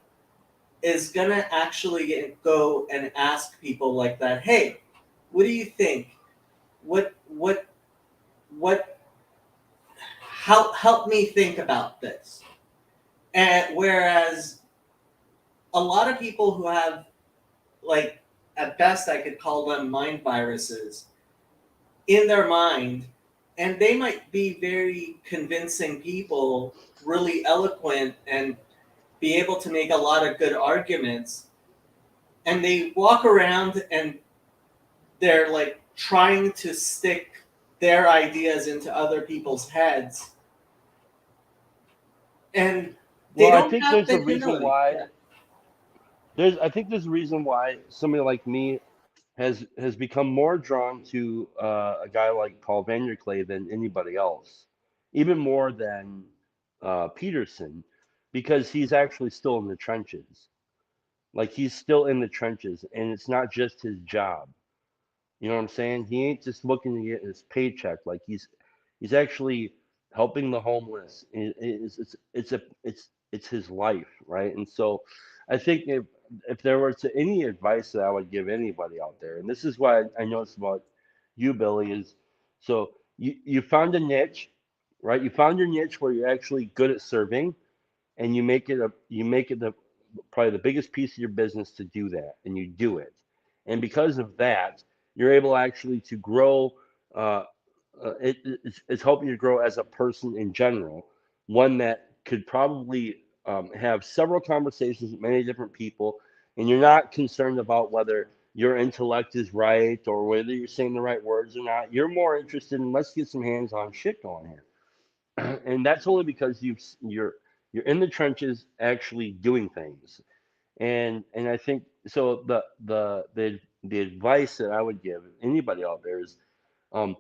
is gonna actually go and ask people like that, hey, what do you think? What help me think about this. And whereas a lot of people who have like at best I could call them mind viruses in their mind, and they might be very convincing people, really eloquent, and be able to make a lot of good arguments. And they walk around and they're like trying to stick their ideas into other people's heads, and they
Well, I
don't
think
have
there's
the
a reason
humility.
why.
Yeah.
I think there's a reason why somebody like me has become more drawn to a guy like Paul Vanderklay than anybody else, even more than Peterson, because he's actually still in the trenches. Like he's still in the trenches, and it's not just his job. You know what I'm saying? He ain't just looking to get his paycheck. Like he's actually helping the homeless. It's his life, right? And so I think if there was any advice that I would give anybody out there, and this is why I noticed about you, Billy, is so you found a niche, right? You found your niche where you're actually good at serving, and you make it the probably the biggest piece of your business to do that, and you do it, and because of that you're able actually to grow. uh, it's helping you grow as a person in general, one that could probably have several conversations with many different people, and you're not concerned about whether your intellect is right or whether you're saying the right words or not. You're more interested in let's get some hands-on shit going here. And that's only because you're in the trenches actually doing things. And I think so. The advice that I would give anybody out there is um,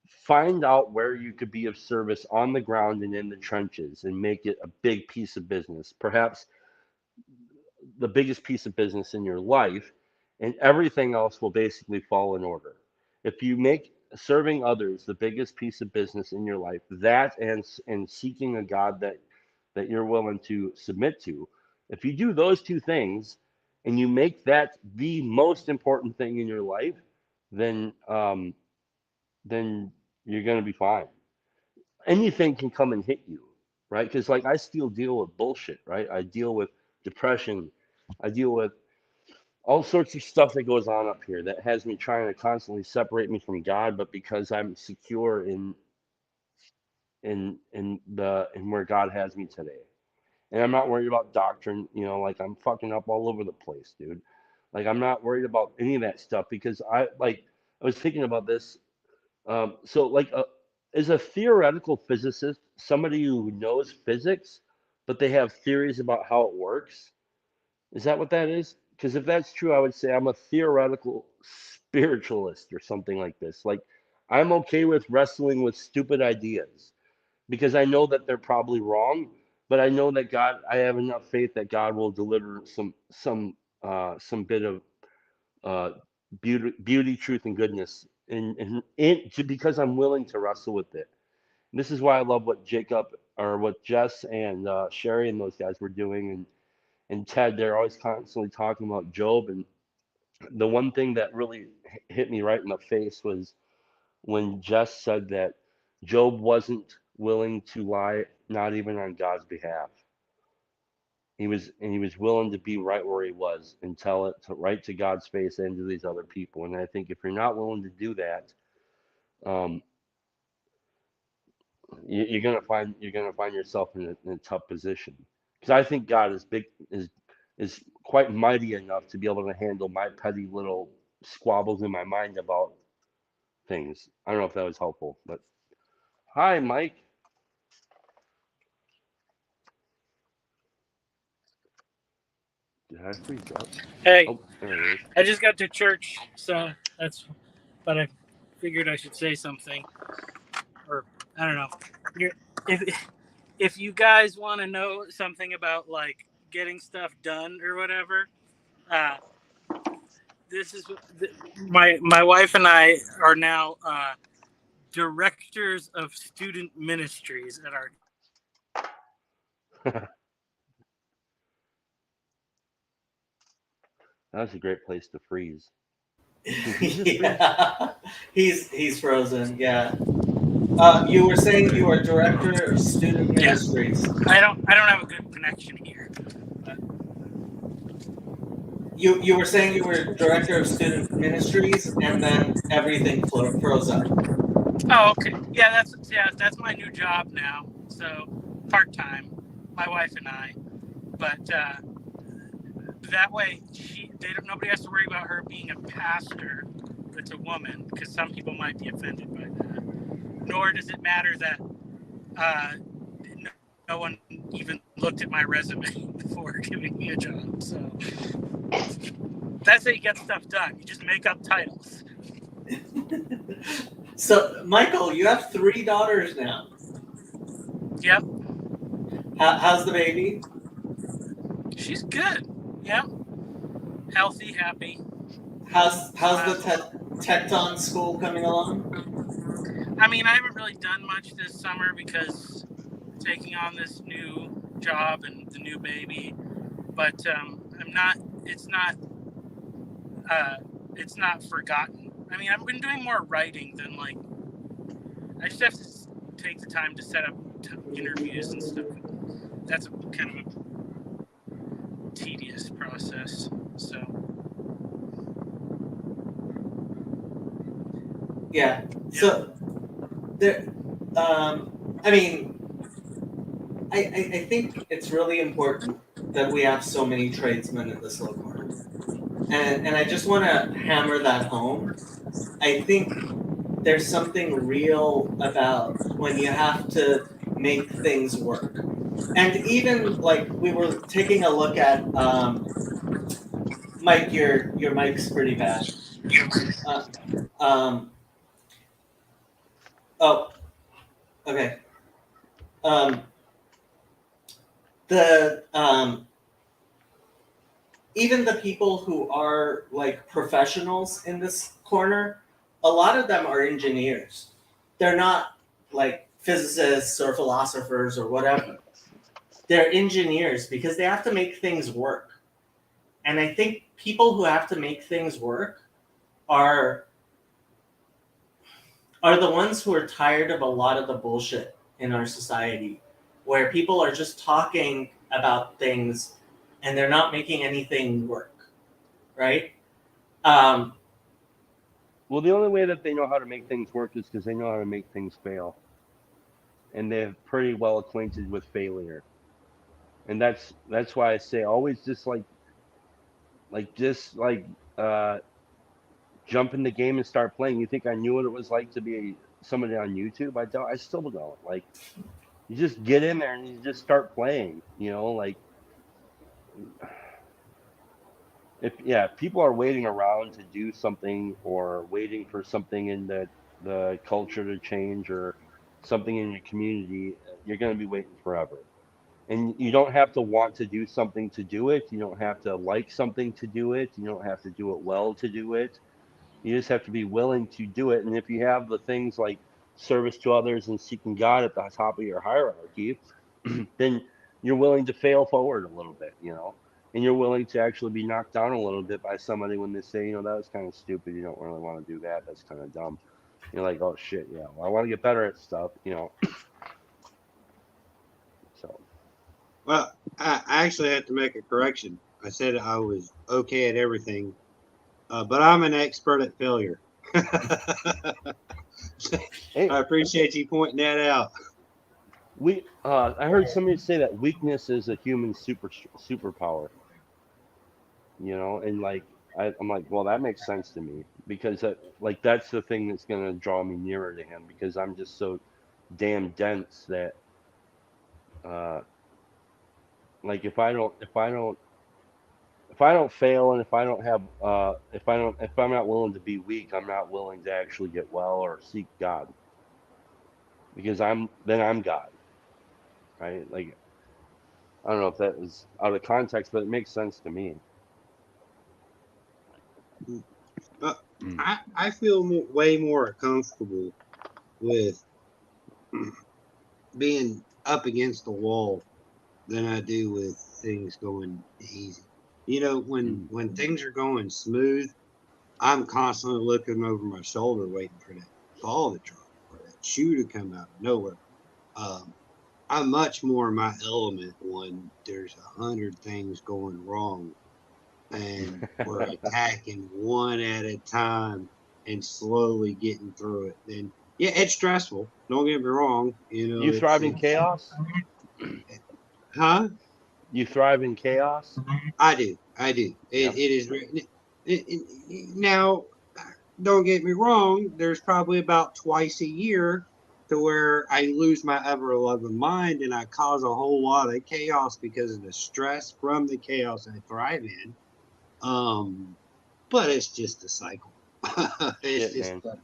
find out where you could be of service on the ground and in the trenches and make it a big piece of business, perhaps the biggest piece of business in your life, and everything else will basically fall in order. If you make serving others the biggest piece of business in your life, that and seeking a God that you're willing to submit to, if you do those two things and you make that the most important thing in your life, then then you're gonna be fine. Anything can come and hit you, right? Because like I still deal with bullshit, right? I deal with depression. I deal with all sorts of stuff that goes on up here that has me trying to constantly separate me from God, but because I'm secure in where God has me today. And I'm not worried about doctrine, like I'm fucking up all over the place, dude. Like I'm not worried about any of that stuff because I was thinking about this. So like is a theoretical physicist somebody who knows physics, but they have theories about how it works? Is that what that is? Because if that's true, I would say I'm a theoretical spiritualist or something like this. Like, I'm okay with wrestling with stupid ideas because I know that they're probably wrong, but I know that I have enough faith that God will deliver some bit of uh, beauty, truth, and goodness, because I'm willing to wrestle with it. And this is why I love what Jacob or what Jess and Sherry and those guys were doing, and Ted, they're always constantly talking about Job. And the one thing that really hit me right in the face was when Jess said that Job wasn't willing to lie, not even on God's behalf. He was willing to be right where he was and tell it to right to God's face and to these other people. And I think if you're not willing to do that, um, you're gonna find yourself in a tough position. Because I think God is big is quite mighty enough to be able to handle my petty little squabbles in my mind about things. I don't know if that was helpful, but hi, Mike. Did I freeze up?
Hey,
Oh, there he is.
I just got to church, so that's. But I figured I should say something, or I don't know. If you guys want to know something about like getting stuff done or whatever, uh, this is my wife and I are now directors of student ministries at our.
That's a great place to freeze. Did he just freeze?
Yeah, he's frozen. Yeah. You were saying you are director of student
Yeah,
ministries.
I don't have a good connection here. But
You were saying you were director of student ministries, and then everything froze up.
Oh, okay. Yeah, that's my new job now. So part time, my wife and I. But that way, nobody has to worry about her being a pastor that's a woman, because some people might be offended by that. Nor does it matter that uh, no one even looked at my resume before giving me a job. So that's how you get stuff done. You just make up titles.
So, Michael, you have 3 daughters now.
Yep,
How's the baby?
she's good. Yep, healthy, happy.
How's
Smiles.
the Tecton school coming along?
I mean, I haven't really done much this summer because taking on this new job and the new baby, but I'm not. It's not. It's not forgotten. I mean, I've been doing more writing than like. I just have to take the time to set up interviews and stuff. That's kind of a tedious process. So
Yeah. So there, I mean, I think it's really important that we have so many tradesmen in this little corner, and I just want to hammer that home. I think there's something real about when you have to make things work, and even like we were taking a look at Mike, your mic's pretty bad. Uh, um, oh, okay. Um, the even the people who are like professionals in this corner, a lot of them are engineers. They're not like physicists or philosophers or whatever. They're engineers because they have to make things work. And I think people who have to make things work are the ones who are tired of a lot of the bullshit in our society, where people are just talking about things and they're not making anything work, right? Um,
Well, the only way that they know how to make things work is because they know how to make things fail, and they're pretty well acquainted with failure. And that's why I say always just just like uh jump in the game and start playing. You think I knew what it was like to be somebody on YouTube? I don't. I still don't. Like you just get in there and you just start playing. Like if people are waiting around to do something or waiting for something in the culture to change or something in your community, you're going to be waiting forever. And you don't have to want to do something to do it. You don't have to like something to do it. You don't have to do it well to do it. You just have to be willing to do it. And if you have the things like service to others and seeking God at the top of your hierarchy, then you're willing to fail forward a little bit, and you're willing to actually be knocked down a little bit by somebody when they say, that was kind of stupid. You don't really want to do that. That's kind of dumb. You're like, oh shit, yeah. Well, I want to get better at stuff, So.
Well, I actually had to make a correction. I said I was okay at everything, but I'm an expert at failure. I
Hey,
appreciate you pointing that out.
I heard somebody say that weakness is a human superpower, and like I'm like, well, that makes sense to me because that's the thing that's gonna draw me nearer to him because I'm just so damn dense that uh like if I don't fail and if I'm not willing to be weak, I'm not willing to actually get well or seek God because I'm God, right? Like I don't know if that was out of context, but it makes sense to me.
Uh,
Mm.
I feel way more comfortable with being up against the wall than I do with things going easy. When
Mm.
things are going smooth, I'm constantly looking over my shoulder, waiting for that ball to drop or that shoe to come out of nowhere. Um, I'm much more in my element when there's 100 things going wrong and we're attacking one at a time and slowly getting through it. Then, Yeah, it's stressful. Don't get me wrong.
You thrive in chaos?
Huh?
You thrive in chaos?
I do. I do.
Yeah.
It is. Now, don't get me wrong. There's probably about twice a year to where I lose my ever loving mind and I cause a whole lot of chaos because of the stress from the chaos I thrive in. Um, but it's just a cycle. It's
Shit,
just.
man.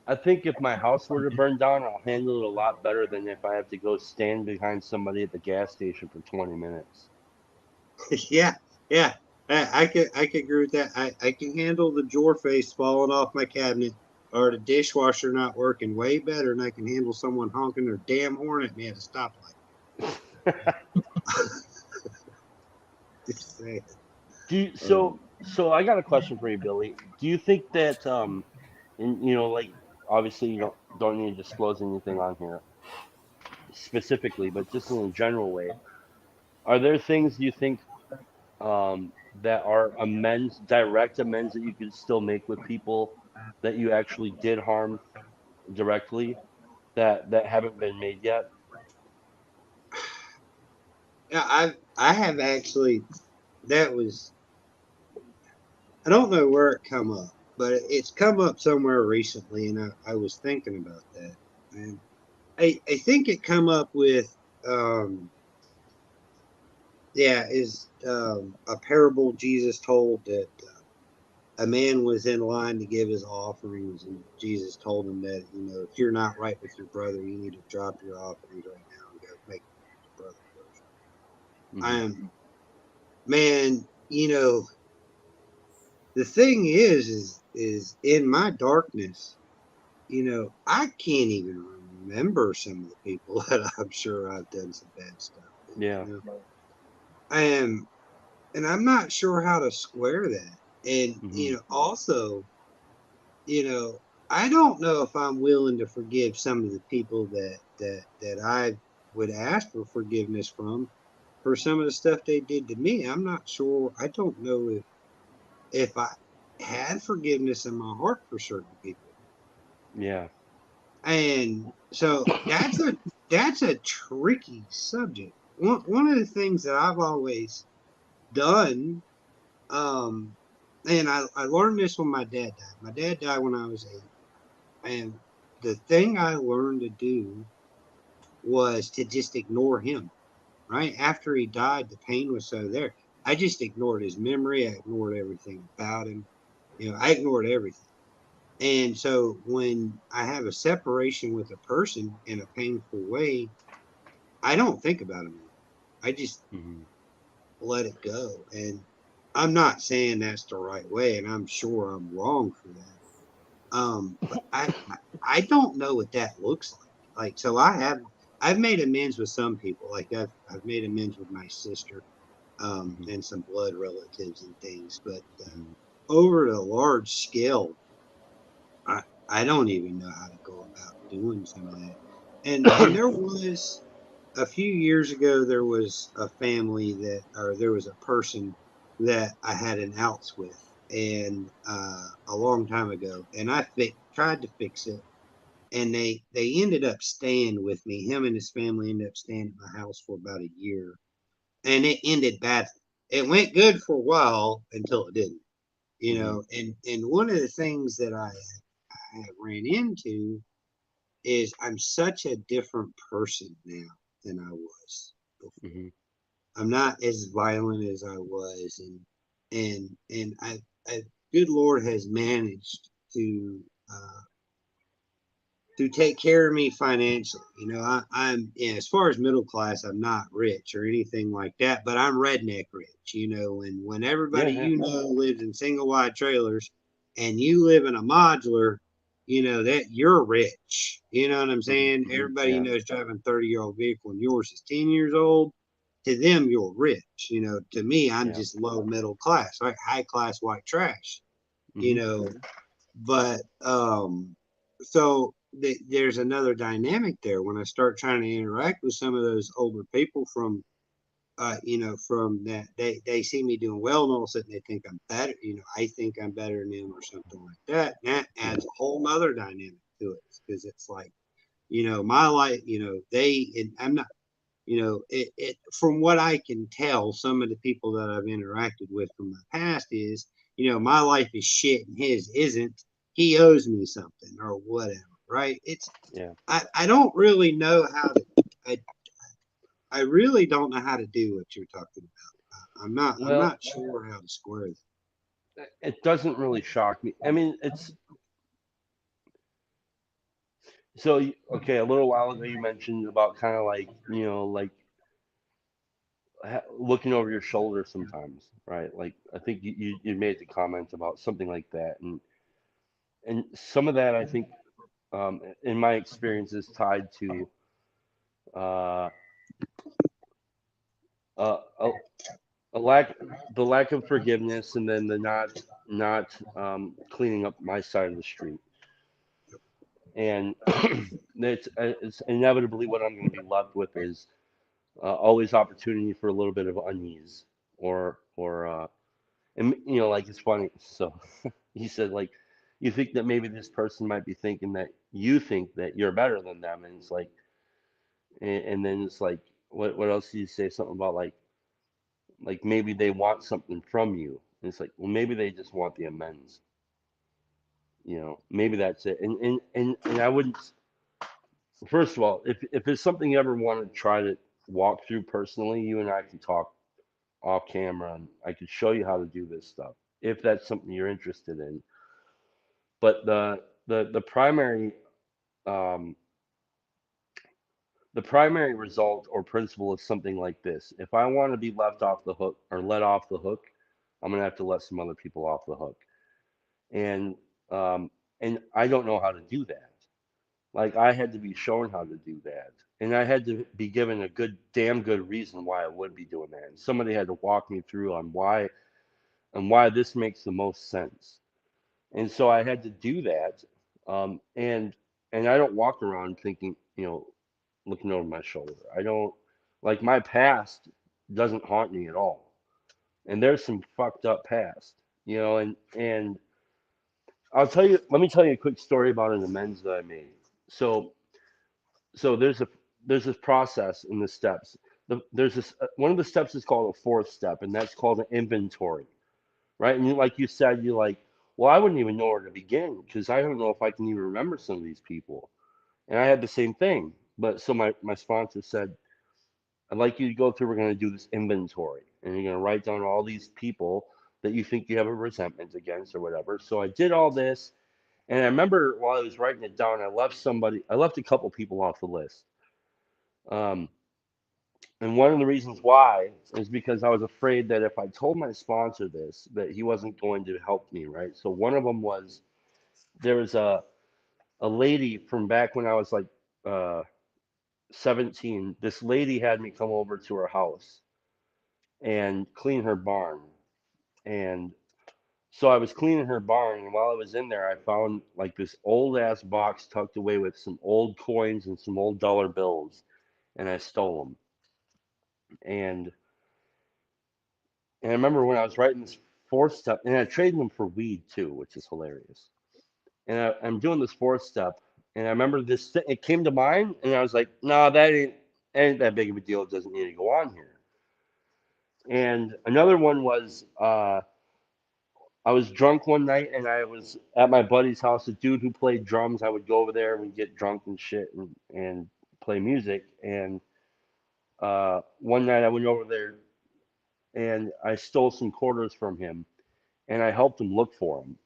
I think if my house were to burn down, I'll handle it a lot better than if I have to go stand behind somebody at the gas station for 20 minutes.
Yeah, yeah. I could agree with that. I can handle the drawer face falling off my cabinet or the dishwasher not working way better than I can handle someone honking their damn horn at me at a stoplight. Just saying.
So so I got a question for you, Billy. Do you think that and like obviously you don't need to disclose anything on here specifically, but just in a general way, are there things you think that are amends, direct amends that you could still make with people that you actually did harm directly that haven't been made yet?
Yeah, I have actually. That was. I don't know where it come up, but it's come up somewhere recently, and I was thinking about that, and I think it come up with um yeah is a parable Jesus told that a man was in line to give his offerings, and Jesus told him that if you're not right with your brother, you need to drop your offerings right now and go make it right with your brother first.
Hmm.
I am man, the thing is in my darkness, I can't even remember some of the people that I'm sure I've done some bad stuff with.
Yeah.
I am, and I'm not sure how to square that. And
Hmm.
also, you know, I don't know if I'm willing to forgive some of the people that I would ask for forgiveness from for some of the stuff they did to me. I'm not sure. I don't know if I had forgiveness in my heart for certain people.
Yeah.
And so that's a tricky subject. One of the things that I've always done, um, and I learned this when my dad died. My dad died when I was 8, and the thing I learned to do was to just ignore him. Right after he died, the pain was so there. I just ignored his memory. I ignored everything about him. I ignored everything. And so when I have a separation with a person in a painful way, I don't think about him anymore. I just
Hmm.
let it go. And I'm not saying that's the right way, and I'm sure I'm wrong for that. But I don't know what that looks like. Like, so I've made amends with some people. Like I've made amends with my sister,
Hmm.
and some blood relatives and things. But
Hmm.
over the large scale, I I don't even know how to go about doing some of that. And there was a few years ago there was a family that or there was a person that I had an outs with and a long time ago and tried to fix it and they ended up staying with me. Him and his family ended up staying at my house for about a year and it ended badly. It went good for a while until it didn't.
Hmm.
And one of the things that I ran into is I'm such a different person now than I was before.
Hmm.
I'm not as violent as I was, and I good Lord has managed uh, to take care of me financially. I'm as far as middle class, I'm not rich or anything like that, but I'm redneck rich. And when
Yeah,
everybody
yeah.
lives in single wide trailers, and you live in a modular, that you're rich. You know what I'm
Hmm.
saying? Everybody
Yeah.
driving a 30-year-old vehicle, and yours is 10 years old. To them, you're rich. To me, I'm
Yeah.
just low middle class, right? High class white trash. You
Hmm.
know, but so there's another dynamic there when I start trying to interact with some of those older people from from that they see me doing well and all of a sudden they think I'm better. I think I'm better than them or something like that. And that
Yeah.
adds a whole nother dynamic. to us because it's like, my life, and I'm not, from what I can tell, some of the people that I've interacted with from my past is, my life is shit and his isn't. He owes me something or whatever, right?
Yeah.
I don't really know how to, I, I really don't know how to do what you're talking about. I'm
Well,
not sure how to square
it doesn't really shock me. I mean, it's so okay. A little while ago, you mentioned about kind of like like looking over your shoulder sometimes, right? Like I think you made the comment about something like that, and some of that I think in my experience is tied to uh, a, a lack the lack of forgiveness, and then the not cleaning up my side of the street, and it's inevitably what I'm going to be left with is always opportunity for a little bit of unease or and like it's funny. So he said like you think that maybe this person might be thinking that you think that you're better than them, and it's like and then it's like what else do you say something about like maybe they want something from you, and it's like well maybe they just want the amends, maybe that's it, and I wouldn't. First of all, if it's something you ever want to try to walk through personally, you and I can talk off camera, and I could show you how to do this stuff if that's something you're interested in. But the um, primary result or principle is something like this: if I want to be left off the hook or let off the hook, I'm gonna have to let some other people off the hook, and um, and I don't know how to do that. Like I had to be shown how to do that, and I had to be given a damn good reason why I would be doing that. And somebody had to walk me through on why this makes the most sense. And so I had to do that, and I don't walk around thinking, looking over my shoulder. I don't like my past doesn't haunt me at all, and there's some fucked up past, and let me tell you a quick story about an amends that I made. So so there's this process in the steps. There's this one of the steps is called a fourth step, and that's called an inventory, right? And like you said, you're like, well, I wouldn't even know where to begin because I don't know if I can even remember some of these people. And I had the same thing, but so my sponsor said, I'd like you to go through. We're going to do this inventory, and you're going to write down all these people that you think you have a resentment against or whatever. So I did all this, and I remember while I was writing it down, I left a couple people off the list. Um, and one of the reasons why is because I was afraid that if I told my sponsor this, that he wasn't going to help me, right? So one of them was there was a lady from back when I was like uh, 17. This lady had me come over to her house and clean her barn. And so I was cleaning her barn, and while I was in there, I found like this old ass box tucked away with some old coins and some old dollar bills, and I stole them. And And I remember when I was writing this fourth step, and I traded them for weed too, which is hilarious. And I'm doing this fourth step, and I remember it came to mind, and I was like, no, that ain't that big of a deal. It doesn't need to go on here. And another one was I was drunk one night, and I was at my buddy's house, a dude who played drums. I would go over there and we'd get drunk and shit and play music. And one night I went over there and I stole some quarters from him, and I helped him look for them.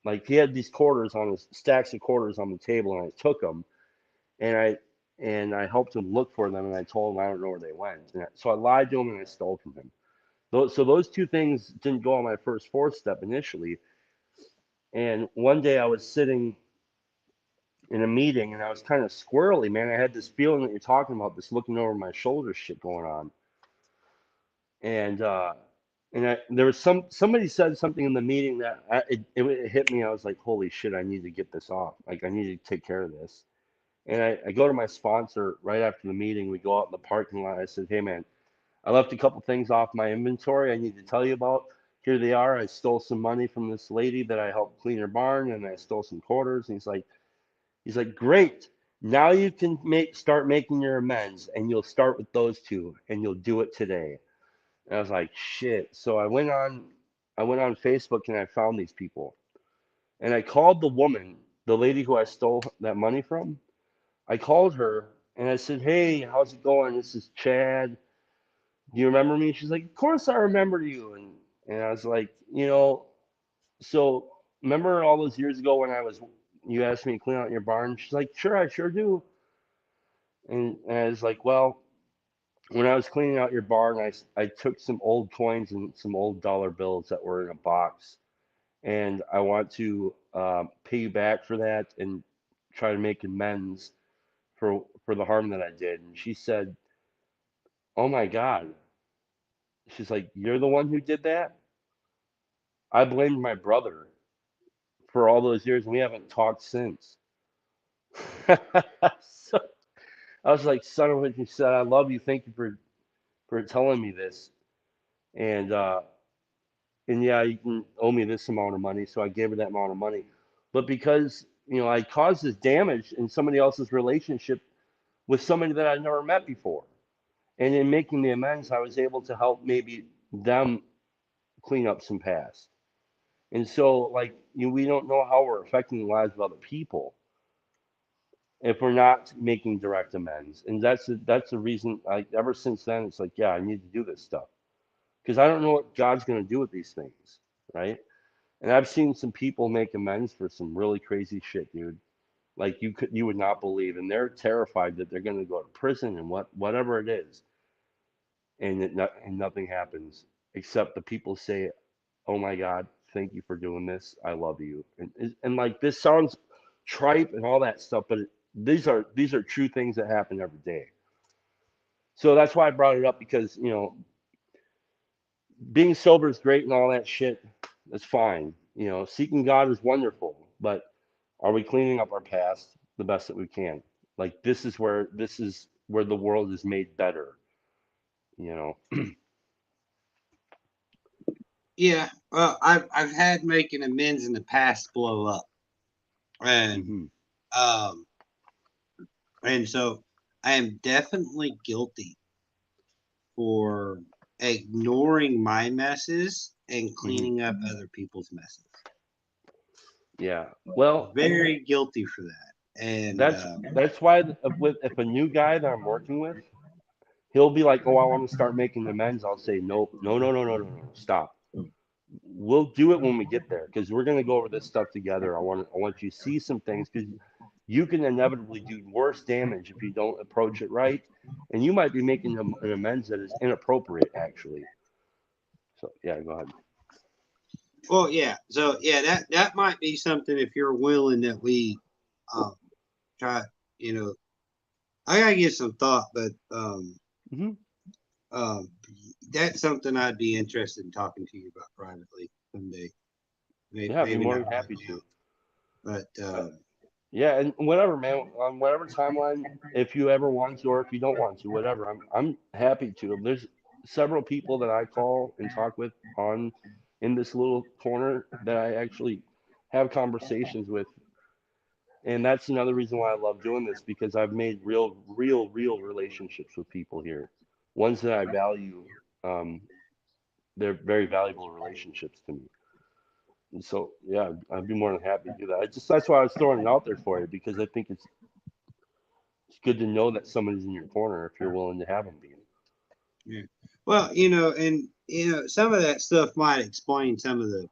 Like he had these quarters on his stacks of quarters on the table, and I took them, and I helped him look for them, and I told him I don't know where they went. So I lied to him and I stole from him. So those two things didn't go on my first fourth step initially. And one day I was sitting in a meeting, and I was kind of squirrely, man. I had this feeling that you're talking about, this looking over my shoulder shit going on, and there was somebody said something in the meeting that it hit me. I was like, holy shit, I need to get this off. Like I need to take care of this. And I go to my sponsor right after the meeting. We go out in the parking lot. I said, hey man, I left a couple things off my inventory I need to tell you about. Here they are. I stole some money from this lady that I helped clean her barn, and I stole some quarters. And he's like, He's like, great. Now you can start making your amends, and you'll start with those two, and you'll do it today. And I was like, shit. So I went on Facebook and I found these people, and I called the woman, the lady who I stole that money from. I called her and I said, hey, how's it going? This is Chad. Do you remember me? She's like, of course I remember you. And I was like, so remember all those years ago when you asked me to clean out your barn? She's like, sure, I sure do. And I was like, well, when I was cleaning out your barn, I took some old coins and some old dollar bills that were in a box, and I want to pay you back for that and try to make amends for the harm that I did. And she said, oh my God. She's like, you're the one who did that? I blamed my brother for all those years, and we haven't talked since. So I was like, son of a bitch, she said, I love you. Thank you for telling me this. And yeah, you can owe me this amount of money. So I gave her that amount of money. But because, I caused this damage in somebody else's relationship with somebody that I'd never met before. And in making the amends, I was able to help maybe them clean up some past. And so, like, we don't know how we're affecting the lives of other people if we're not making direct amends. And that's the reason. Ever since then, it's like, yeah, I need to do this stuff because I don't know what God's going to do with these things, right? And I've seen some people make amends for some really crazy shit, dude. Like you would not believe, and they're terrified that they're going to go to prison and whatever it is, and nothing happens except the people say, oh my God, thank you for doing this. I love you. And like this sounds tripe and all that stuff, but these are true things that happen every day. So that's why I brought it up because being sober is great and all that shit. That's fine. Seeking God is wonderful, but are we cleaning up our past the best that we can? Like this is where the world is made better. You know.
Yeah, well, I've had making amends in the past blow up, and
Hmm.
um, and so I am definitely guilty for ignoring my messes and
Hmm.
cleaning up other people's messes.
Yeah. Well,
Very guilty for that. And
that's why if a new guy that I'm working with, he'll be like, "Oh, I want to start making amends." I'll say, "Nope, no, no, no, no, no, no, stop. We'll do it when we get there because we're gonna go over this stuff together. I want you to see some things because you can inevitably do worse damage if you don't approach it right, and you might be making an amends that is inappropriate actually." So yeah, go ahead.
well, yeah, so yeah, that might be something if you're willing that we um, try. You know, I gotta give some thought, but
Hmm.
um, that's something I'd be interested in talking to you about privately someday.
Yeah, I'd be
Maybe
more
not
than
right
happy
now,
to.
but
Yeah, and whatever, man, on whatever timeline, if you ever want to or if you don't want to, whatever, I'm happy to. There's several people that I call and talk with on in this little corner that I actually have conversations with, and that's another reason why I love doing this because I've made real relationships with people here, ones that I value. Um, they're very valuable relationships to me. And so, yeah, I'd be more than happy to do that. That's why I was throwing it out there for you because I think it's good to know that somebody's in your corner if you're willing to have them be.
yeah. Well, and some of that stuff might explain some of the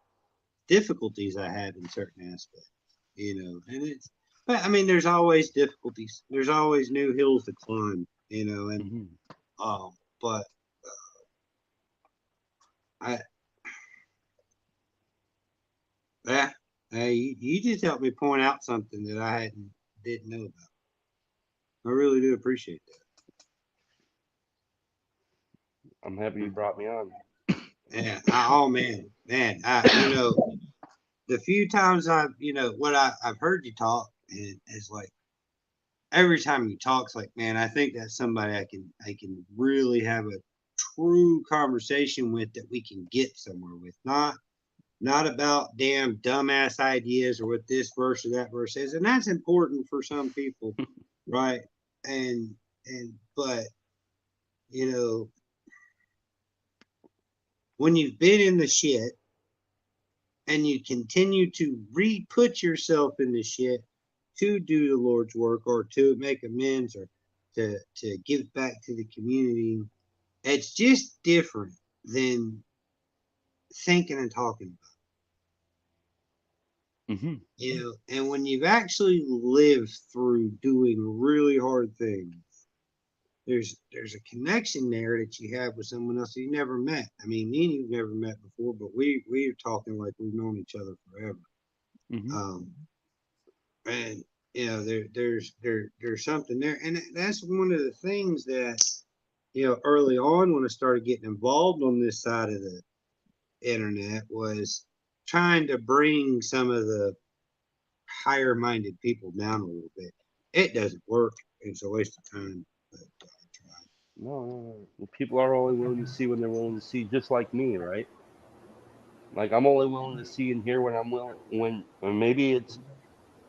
difficulties I have in certain aspects. And but I mean, there's always difficulties. There's always new hills to climb. And
Hmm.
but I, yeah, hey, you just helped me point out something that I didn't know about. I really do appreciate
I'm happy you brought me on.
that. Yeah. Oh man, the few times I've heard you talk, and it's like every time you talk, it's like, man, I think that's somebody I can really have a true conversation with that we can get somewhere with. not about damn dumbass ideas or what this verse or that verse is. And that's important for some people, right? But you know, when you've been in the shit and you continue to re-put yourself in the shit to do the Lord's work or to make amends or to give back to the community, it's just different than thinking and talking about.
Mm-hmm.
You know, and when you've actually lived through doing really hard things, there's a connection there that you have with someone else you never met. I mean, me and you've never met before, but we are talking like we've known each other forever.
Mm-hmm.
And you know, there's something there, and that's one of the things that, you know, early on when I started getting involved on this side of the internet was trying to bring some of the higher minded people down a little bit. It doesn't work. It's a waste of time. But I tried.
No. Well, people are only willing to see when they're willing to see, just like me, right? Like I'm only willing to see and hear when I'm willing when or maybe it's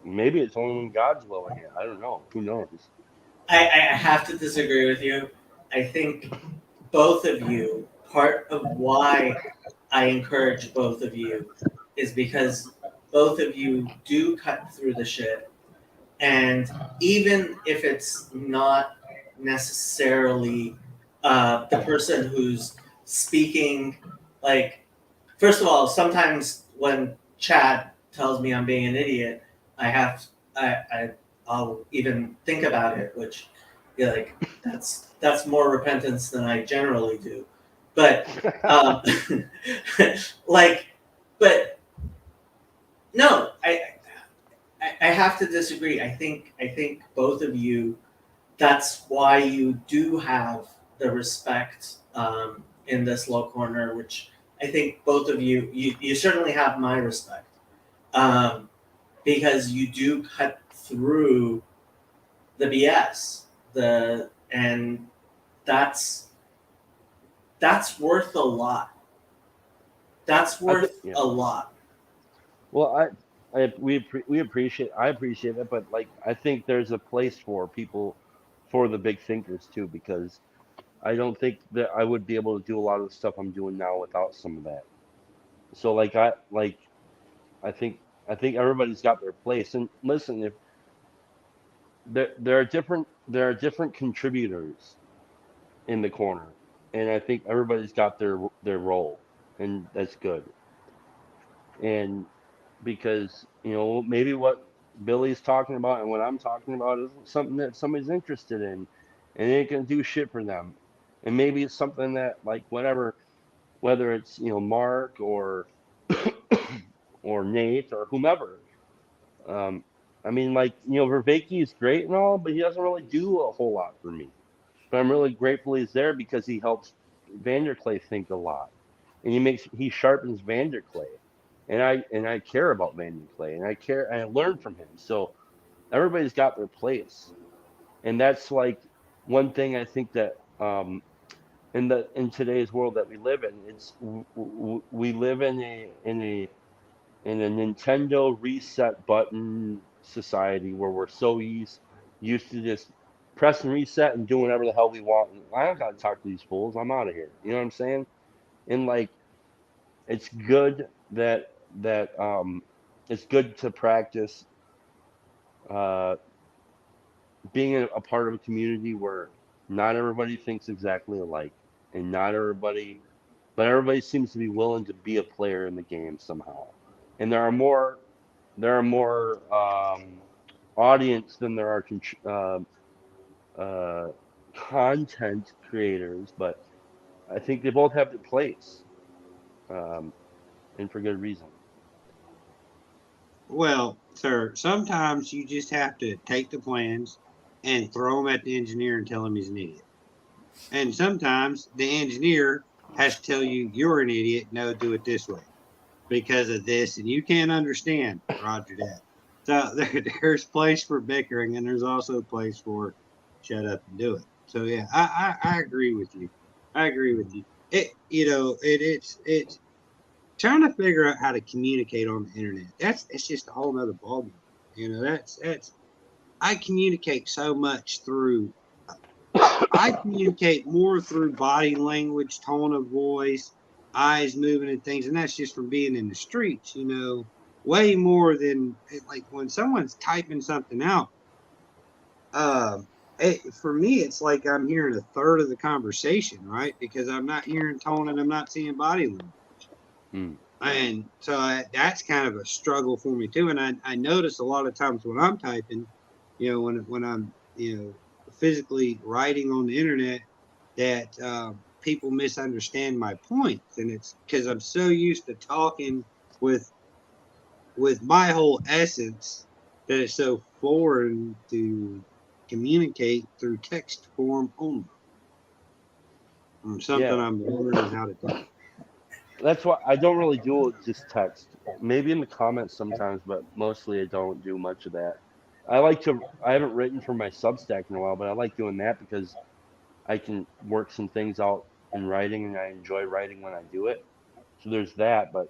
only when God's willing it. I don't know. Who knows?
I have to disagree with you. I think both of you, part of why I encourage both of you is because both of you do cut through the shit. And even if it's not necessarily the person who's speaking, like, first of all, sometimes when Chad tells me I'm being an idiot, I have I'll even think about it, which, yeah, like that's more repentance than I generally do. But um, like, but no, I have to disagree. I think both of you. That's why you do have the respect in this low corner, which I think both of you certainly have my respect, um, because you do cut through the BS, and that's that's worth a lot. That's
I think
worth
yeah.
a lot.
Well, we appreciate I appreciate it, but like I think there's a place for people for the big thinkers too, because I don't think that I would be able to do a lot of the stuff I'm doing now without some of that. So I think everybody's got their place. And listen, if there are different contributors in the corner, and I think everybody's got their role, and that's good. And because maybe what Billy's talking about and what I'm talking about isn't something that somebody's interested in, and it ain't gonna do shit for them. And maybe it's something that like whatever, whether it's Mark or or Nate or whomever. Um, I mean, like Vervaeke is great and all, but he doesn't really do a whole lot for me. But I'm really grateful he's there because he helps Vanderclay think a lot, and he sharpens Vanderclay, and I care about Vanderclay, and I care and I learn from him. So everybody's got their place, and that's like one thing I think that in today's world that we live in, we live in a Nintendo reset button society where we're so used to just pressing reset and doing whatever the hell we want. And I don't gotta talk to these fools. I'm out of here. You know what I'm saying? And like, it's good that it's good to practice uh, being a part of a community where not everybody thinks exactly alike, and not everybody, but everybody seems to be willing to be a player in the game somehow. And there are more audience than there are uh, content creators, but I think they both have their place, um, and for good reason.
Well, sir, sometimes you just have to take the plans and throw them at the engineer and tell him he's an idiot. And sometimes the engineer has to tell you you're an idiot. No, do it this way because of this, and you can't understand. Roger that. So there's place for bickering, and there's also place for shut up and do it. So yeah, I agree with you. I agree with you. It you know it it's trying to figure out how to communicate on the internet. It's just a whole nother ballgame. That's I communicate so much through. I communicate more through body language, tone of voice, eyes moving, and things, and that's just from being in the streets. Way more than like when someone's typing something out. Um, for me, it's like I'm hearing a third of the conversation, right? Because I'm not hearing tone and I'm not seeing body language.
Mm.
And so that's kind of a struggle for me too. And I notice a lot of times when I'm typing, when I'm, physically writing on the internet, that people misunderstand my points. And it's because I'm so used to talking with my whole essence that it's so foreign to communicate through text form only. Something
Yeah,
I'm learning how to do.
that's why I don't really do just text. Maybe in the comments sometimes, but mostly I don't do much of that. I haven't written for my Substack in a while, but I like doing that because I can work some things out in writing and I enjoy writing when I do it. So there's that, but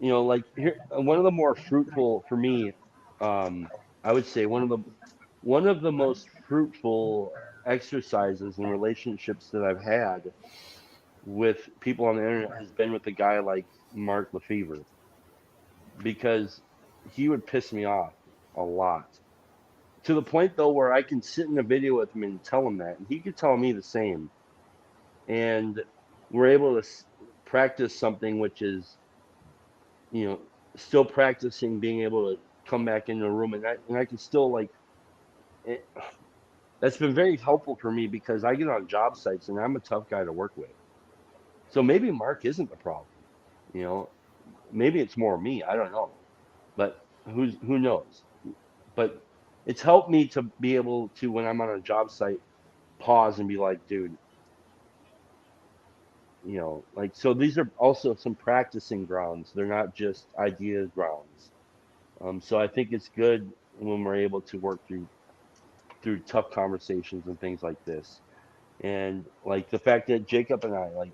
like here, one of the more fruitful for me, I would say one of the most fruitful exercises and relationships that I've had with people on the internet has been with a guy like Mark Lefevre because he would piss me off a lot. To the point though where I can sit in a video with him and tell him that, and he could tell me the same. And we're able to practice something which is, you know, still practicing being able to come back into a room, and I can still like it, that's been very helpful for me because I get on job sites and I'm a tough guy to work with. So maybe Mark isn't the problem, you know. Maybe it's more me. I don't know, but who knows? But it's helped me to be able to when I'm on a job site pause and be like, dude, like so these are also some practicing grounds. They're not just idea grounds. So I think it's good when we're able to work through tough conversations and things like this. And like the fact that Jacob and I like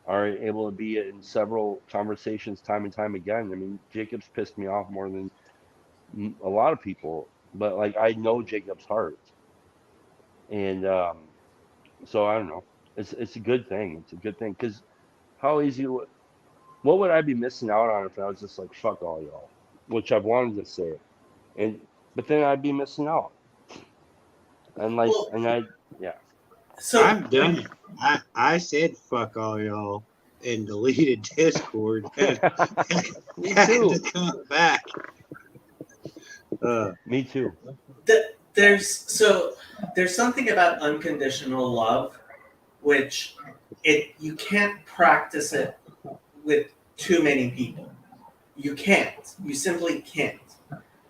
are able to be in several conversations time and time again. I mean, Jacob's pissed me off more than a lot of people, but like I know Jacob's heart, and so I don't know. It's a good thing. It's a good thing because how easy? What would I be missing out on if I was just like fuck all y'all, which I've wanted to say, and but then I'd be missing out, and like
Well,
and I yeah.
so
I've done it. I said fuck all y'all and deleted Discord and
Me
had to
too.
come back. Uh,
Me too.
there's something about unconditional love, which you can't practice it with too many people. You can't. You simply can't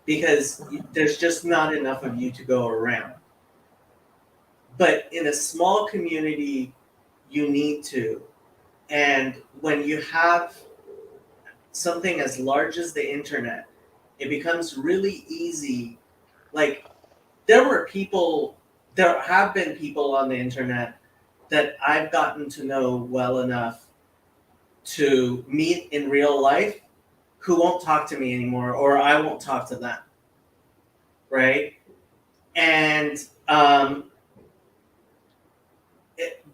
because there's just not enough of you to go around. But in a small community, you need to. And when you have something as large as the internet, it becomes really easy. Like, there have been people on the internet that I've gotten to know well enough to meet in real life who won't talk to me anymore, or I won't talk to them. Right? And it,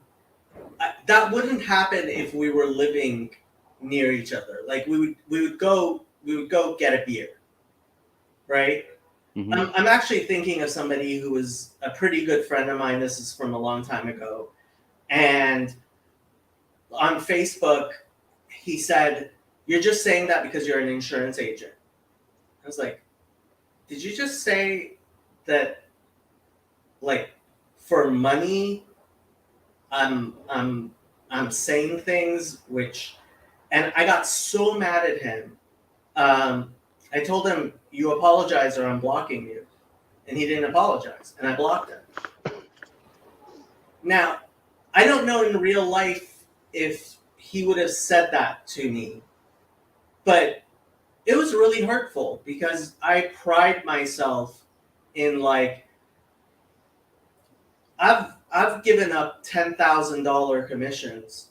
that wouldn't happen if we were living near each other. Like we would go get a beer, right?
Hmm.
I'm actually thinking of somebody who was a pretty good friend of mine. This is from a long time ago, and on Facebook, he said, "You're just saying that because you're an insurance agent." I was like, "Did you just say that, like, for money, I'm saying things which?" And I got so mad at him. I told him, "You apologize or I'm blocking you," and he didn't apologize, and I blocked him. Now, I don't know in real life if he would have said that to me, but it was really hurtful because I pride myself in, like, I've given up $10,000 commissions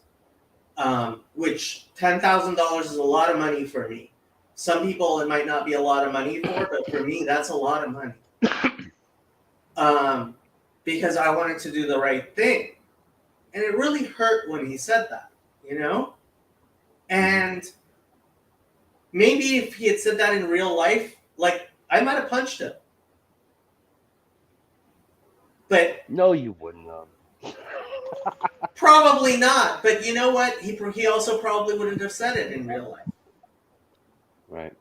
which $10,000 is a lot of money for me. Some people it might not be a lot of money for, but for me that's a lot of money. Because I wanted to do the right thing, and it really hurt when he said that, you know. And maybe if he had said that in real life, like I might have punched him. But
No, you wouldn't have.
probably not. But you know what? He also probably wouldn't have said it in real life.
Right.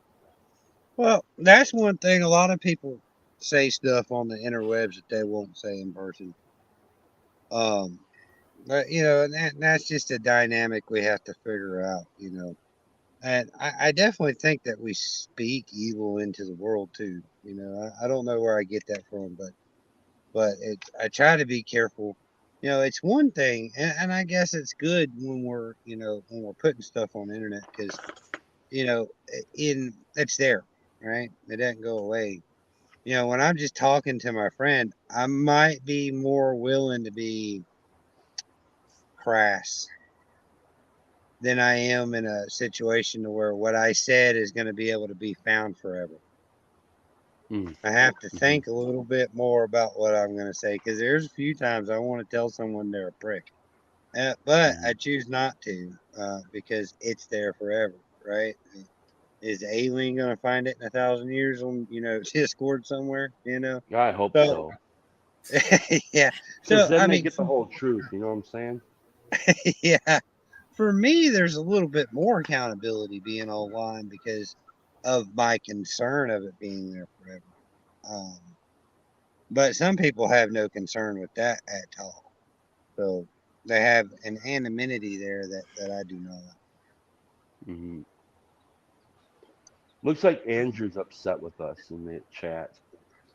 Well, that's one thing. A lot of people say stuff on the interwebs that they won't say in person. But and that's just a dynamic we have to figure out. And I definitely think that we speak evil into the world too. I don't know where I get that from, but I try to be careful. It's one thing, and I guess it's good when we're putting stuff on the internet because it's there, right? It doesn't go away. When I'm just talking to my friend, I might be more willing to be crass than I am in a situation where what I said is going to be able to be found forever. I have to think a little bit more about what I'm going to say because there's a few times I want to tell someone they're a prick, but I choose not to because it's there forever, right? Is the alien going to find it in 1,000 years on Discord somewhere?
I hope
So
so.
yeah.
Because
So
then
I
they
mean,
get the whole truth. You know what I'm saying?
yeah. For me, there's a little bit more accountability being online because of my concern of it being there forever. Um, but some people have no concern with that at all. So they have an anonymity there that I do not.
Hmm. Looks like Andrew's upset with us in the chat.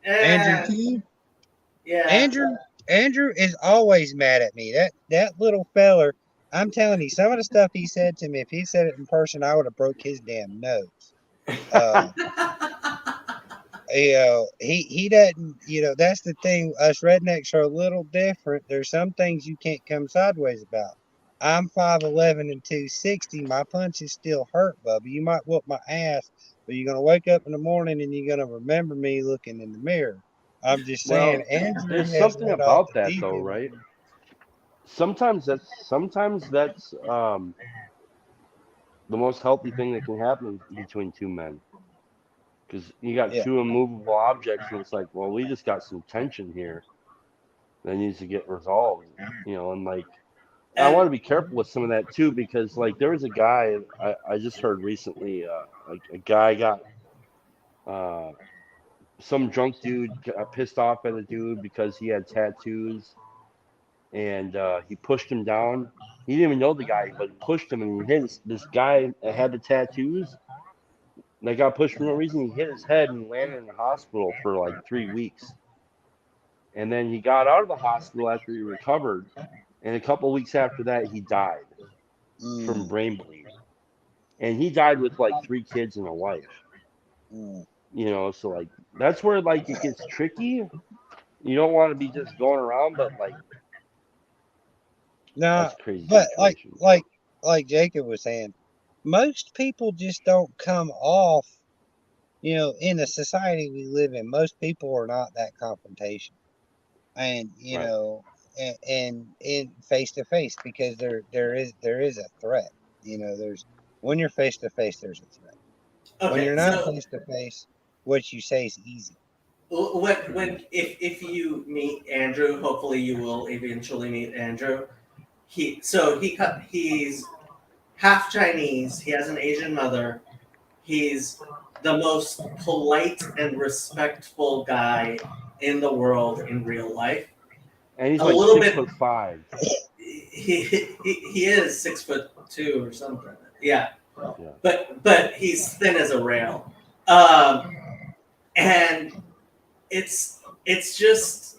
Andrew
Eh,
T.
yeah.
Andrew Andrew is always mad at me. That little feller. I'm telling you, some of the stuff he said to me, if he said it in person, I would have broke his damn nose. Uh, he doesn't. That's the thing. Us rednecks are a little different. There's some things you can't come sideways about. I'm 5'11" and 260. My punches still hurt, Bubba. You might whoop my ass, but you're gonna wake up in the morning and you're gonna remember me looking in the mirror. I'm just saying,
Well,
Andrew
there's
has
something
let off
about
the
that
deep
though,
end.
right? Sometimes that's the most healthy thing that can happen between two men. Because you got
Yeah.
two immovable objects, and it's like, well, we just got some tension here that needs to get resolved. And like I
And
want to be careful with some of that too, because like there was a guy I just heard recently, a guy got uh some drunk dude got pissed off at a dude because he had tattoos, and he pushed him down. He didn't even know the guy, but he pushed him and he hit this guy that had the tattoos. They got pushed for no reason. He hit his head and landed in the hospital for like 3 weeks. And then he got out of the hospital after he recovered. And a couple weeks after that, he died from
Mm,
brain bleed. And he died with like 3 kids and a wife.
mm.
So like that's where like it gets tricky. You don't want to be just going around, but like
Nah,
that's a crazy
but
situation.
like Jacob was saying, most people just don't come off. In the society we live in, most people are not that confrontational, and
Right.
in face to face because there is a threat. There's when you're face to face, there's a threat. When
okay,
you're not
so
face to face, what you say is easy.
when if you meet Andrew, hopefully you will eventually meet Andrew. He's half Chinese. He has an Asian mother. He's the most polite and respectful guy in the world in real life.
And he's
A
like
little
six
bit.
foot five.
He is 6'2" or something. Yeah,
Yeah.
but he's thin as a rail, and it's just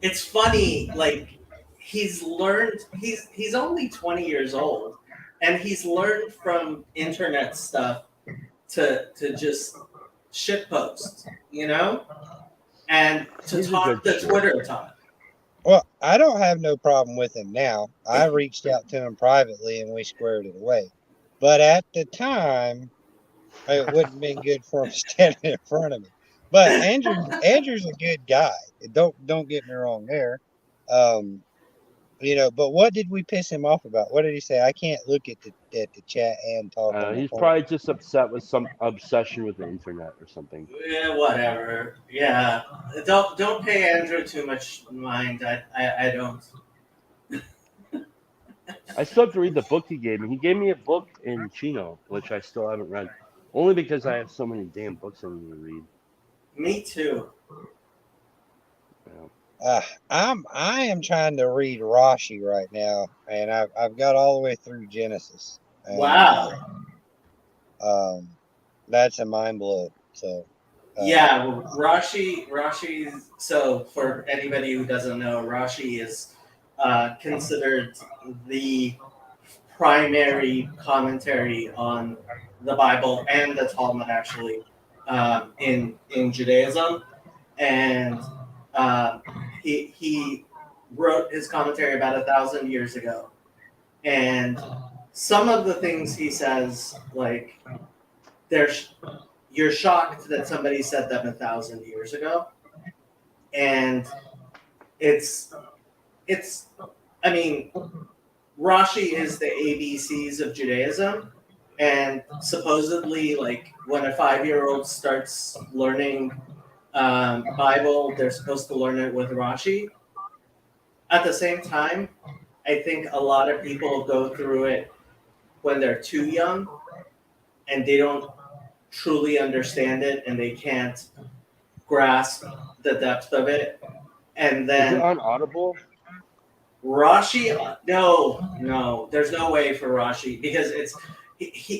it's funny. Like he's only 20 years old, and he's learned from internet stuff to just shit post, and to
He's a good
talk the
shit.
Twitter talk.
Well, I don't have no problem with him now. I reached out to him privately and we squared it away. But at the time, it wouldn't have been good for him standing in front of me. But Andrew's a good guy. Don't get me wrong there. Um, but what did we piss him off about? What did he say? I can't look at the chat and talk on my
He's
phone.
probably just upset with some obsession with the internet or something.
Yeah, whatever. Yeah, don't pay Andrew too much mind. I don't.
I still have to read the book he gave me. He gave me a book in Chino, which I still haven't read, only because I have so many damn books I need to read.
Me too.
Yeah.
I am trying to read Rashi right now, and I've got all the way through Genesis. And,
Wow.
That's a mind blow. So.
Yeah, Rashi's. So for anybody who doesn't know, Rashi is considered the primary commentary on the Bible and the Talmud, actually, in Judaism, and he wrote his commentary about 1,000 years ago, and some of the things he says, like, there's you're shocked that somebody said them 1,000 years ago, and it's I mean, Rashi is the ABCs of Judaism, and supposedly, like, when a 5-year-old starts learning Bible, they're supposed to learn it with Rashi. At the same time, I think a lot of people go through it when they're too young, and they don't truly understand it, and they can't grasp the depth of it. And
Is it
then
on Audible?
Rashi, no, there's no way for Rashi, because it's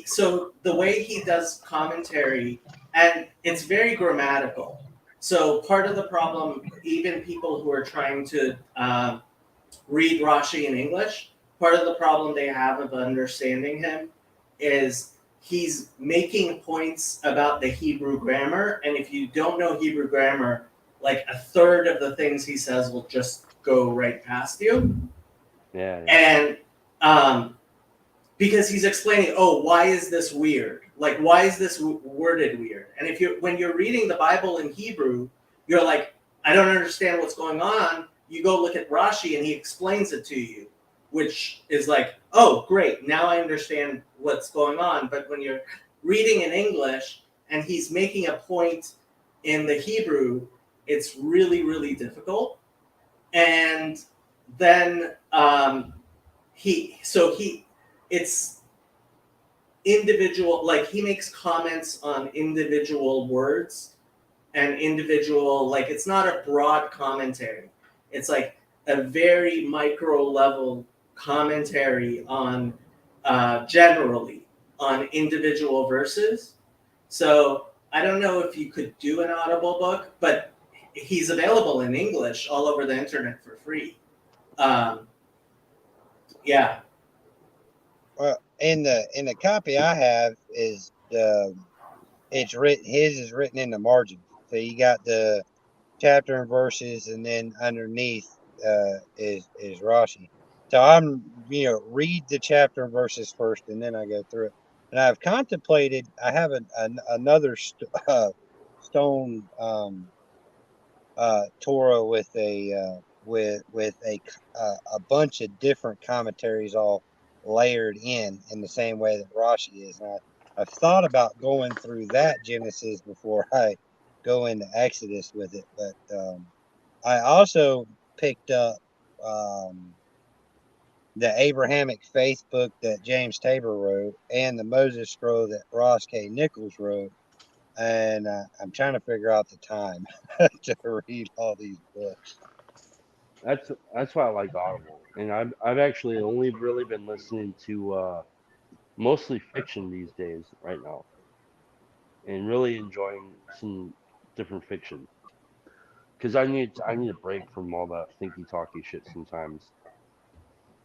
so the way he does commentary, and it's very grammatical. So part of the problem, even people who are trying to read Rashi in English, part of the problem they have of understanding him is he's making points about the Hebrew grammar, and if you don't know Hebrew grammar, like a third of the things he says will just go right past you.
Yeah.
And because he's explaining, why is this weird? Like, why is this worded weird? And when you're reading the Bible in Hebrew, you're like, I don't understand what's going on. You go look at Rashi and he explains it to you, which is like, oh, great, now I understand what's going on. But when you're reading in English and he's making a point in the Hebrew, it's really, really difficult. And then it's individual, like, he makes comments on individual words and individual, like, it's not a broad commentary. It's like a very micro level commentary on generally on individual verses. So I don't know if you could do an Audible book, but he's available in English all over the internet for free. Yeah.
Well, in the copy I have is it's written. His is written in the margins. So you got the chapter and verses, and then underneath is Rashi. So I'm read the chapter and verses first, and then I go through it. And I've contemplated. I have another stone Torah with a bunch of different commentaries all layered in the same way that Rashi is. And I've thought about going through that Genesis before I go into Exodus with it, but I also picked up the Abrahamic Faith book that James Tabor wrote and the Moses Scroll that Ross K. Nichols wrote. And I'm trying to figure out the time to read all these books.
That's why I like Audible, and I've actually only really been listening to mostly fiction these days right now, and really enjoying some different fiction because I need a break from all that thinky talky shit sometimes.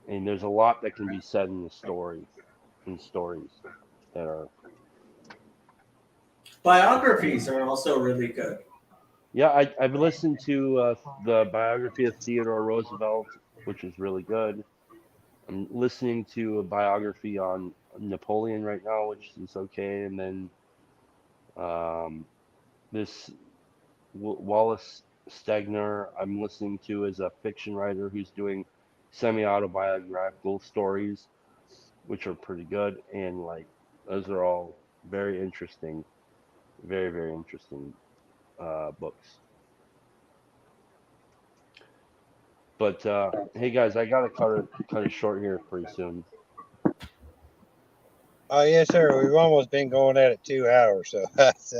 And there's a lot that can be said in the stories that are
Biographies are also really good.
Yeah, I've listened to the biography of Theodore Roosevelt, which is really good. I'm listening to a biography on Napoleon right now, which is okay. And then um, this Wallace Stegner, I'm listening to as a fiction writer who's doing semi-autobiographical stories, which are pretty good. And like those are all very interesting, very, very interesting books. But hey guys, I gotta cut it short here pretty soon.
Oh yes, sir. We've almost been going at it 2 hours, so that's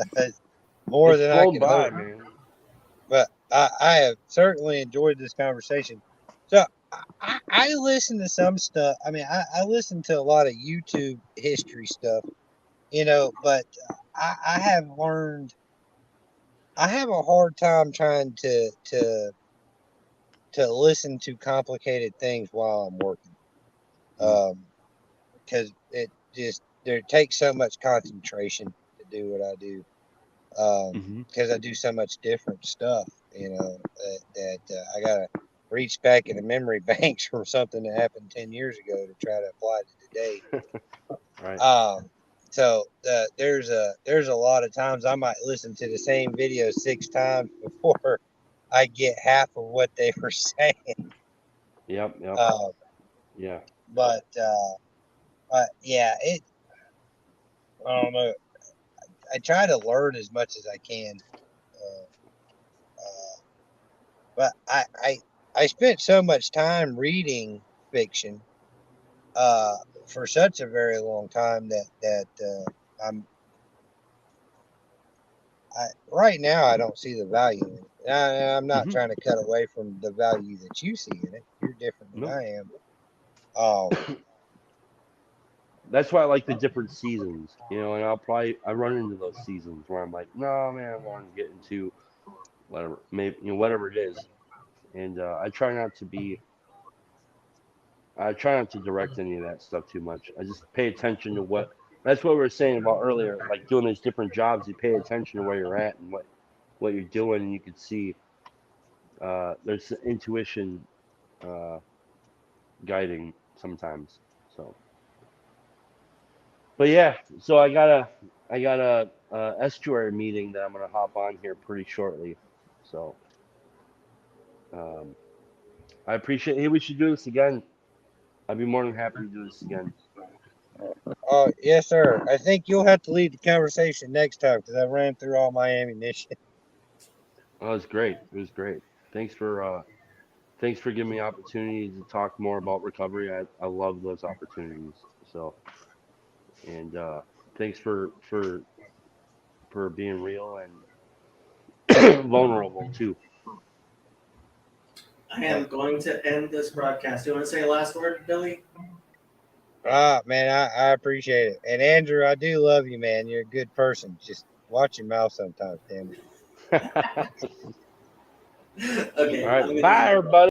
more
It's
than I
flown
could hope.
by, man.
But I have certainly enjoyed this conversation. So I listen to some stuff. I mean, I listen to a lot of YouTube history stuff, but I have learned I have a hard time trying to listen to complicated things while I'm working.
Mm.
Because it just there takes so much concentration to do what I do.
Hmm.
Because I do so much different stuff, that I gotta reach back in the memory banks from something that happened 10 years ago to try to apply to today.
Right.
So there's a lot of times I might listen to the same video 6 times before I get half of what they were saying.
Yep. Yep.
Uh,
Yeah.
but yeah, I don't know. I try to learn as much as I can. Uh, uh, but I spent so much time reading fiction uh, for such a very long time that right now I don't see the value in it. I'm not
Hmm.
trying to cut away from the value that you see in it. You're different than
No.
I am. Um,
That's why I like the different seasons, and I run into those seasons where I'm like, no man, I want to get into whatever, maybe whatever it is, and I try not to direct any of that stuff too much. I just pay attention to what. That's what we were saying about earlier, like doing these different jobs. You pay attention to where you're at and what you're doing, and you can see there's intuition uh, guiding sometimes. So, but yeah, so I got a estuary meeting that I'm gonna hop on here pretty shortly. So um, I appreciate. Hey, we should do this again. I'd be more than happy to do this again.
yes, sir. I think you'll have to lead the conversation next time because I ran through all my ammunition.
Oh, it was great. It was great. Thanks for uh, thanks for giving me opportunities to talk more about recovery. I love those opportunities. So and thanks for being real and vulnerable too.
I
Uh,
am going to end this broadcast. Do you want to say a last word, Billy?
Man, I appreciate it. And Andrew, I do love you, man. You're a good person. Just watch your mouth sometimes, damn it.
All
Okay,
right,
I'm gonna
bye
end.
everybody.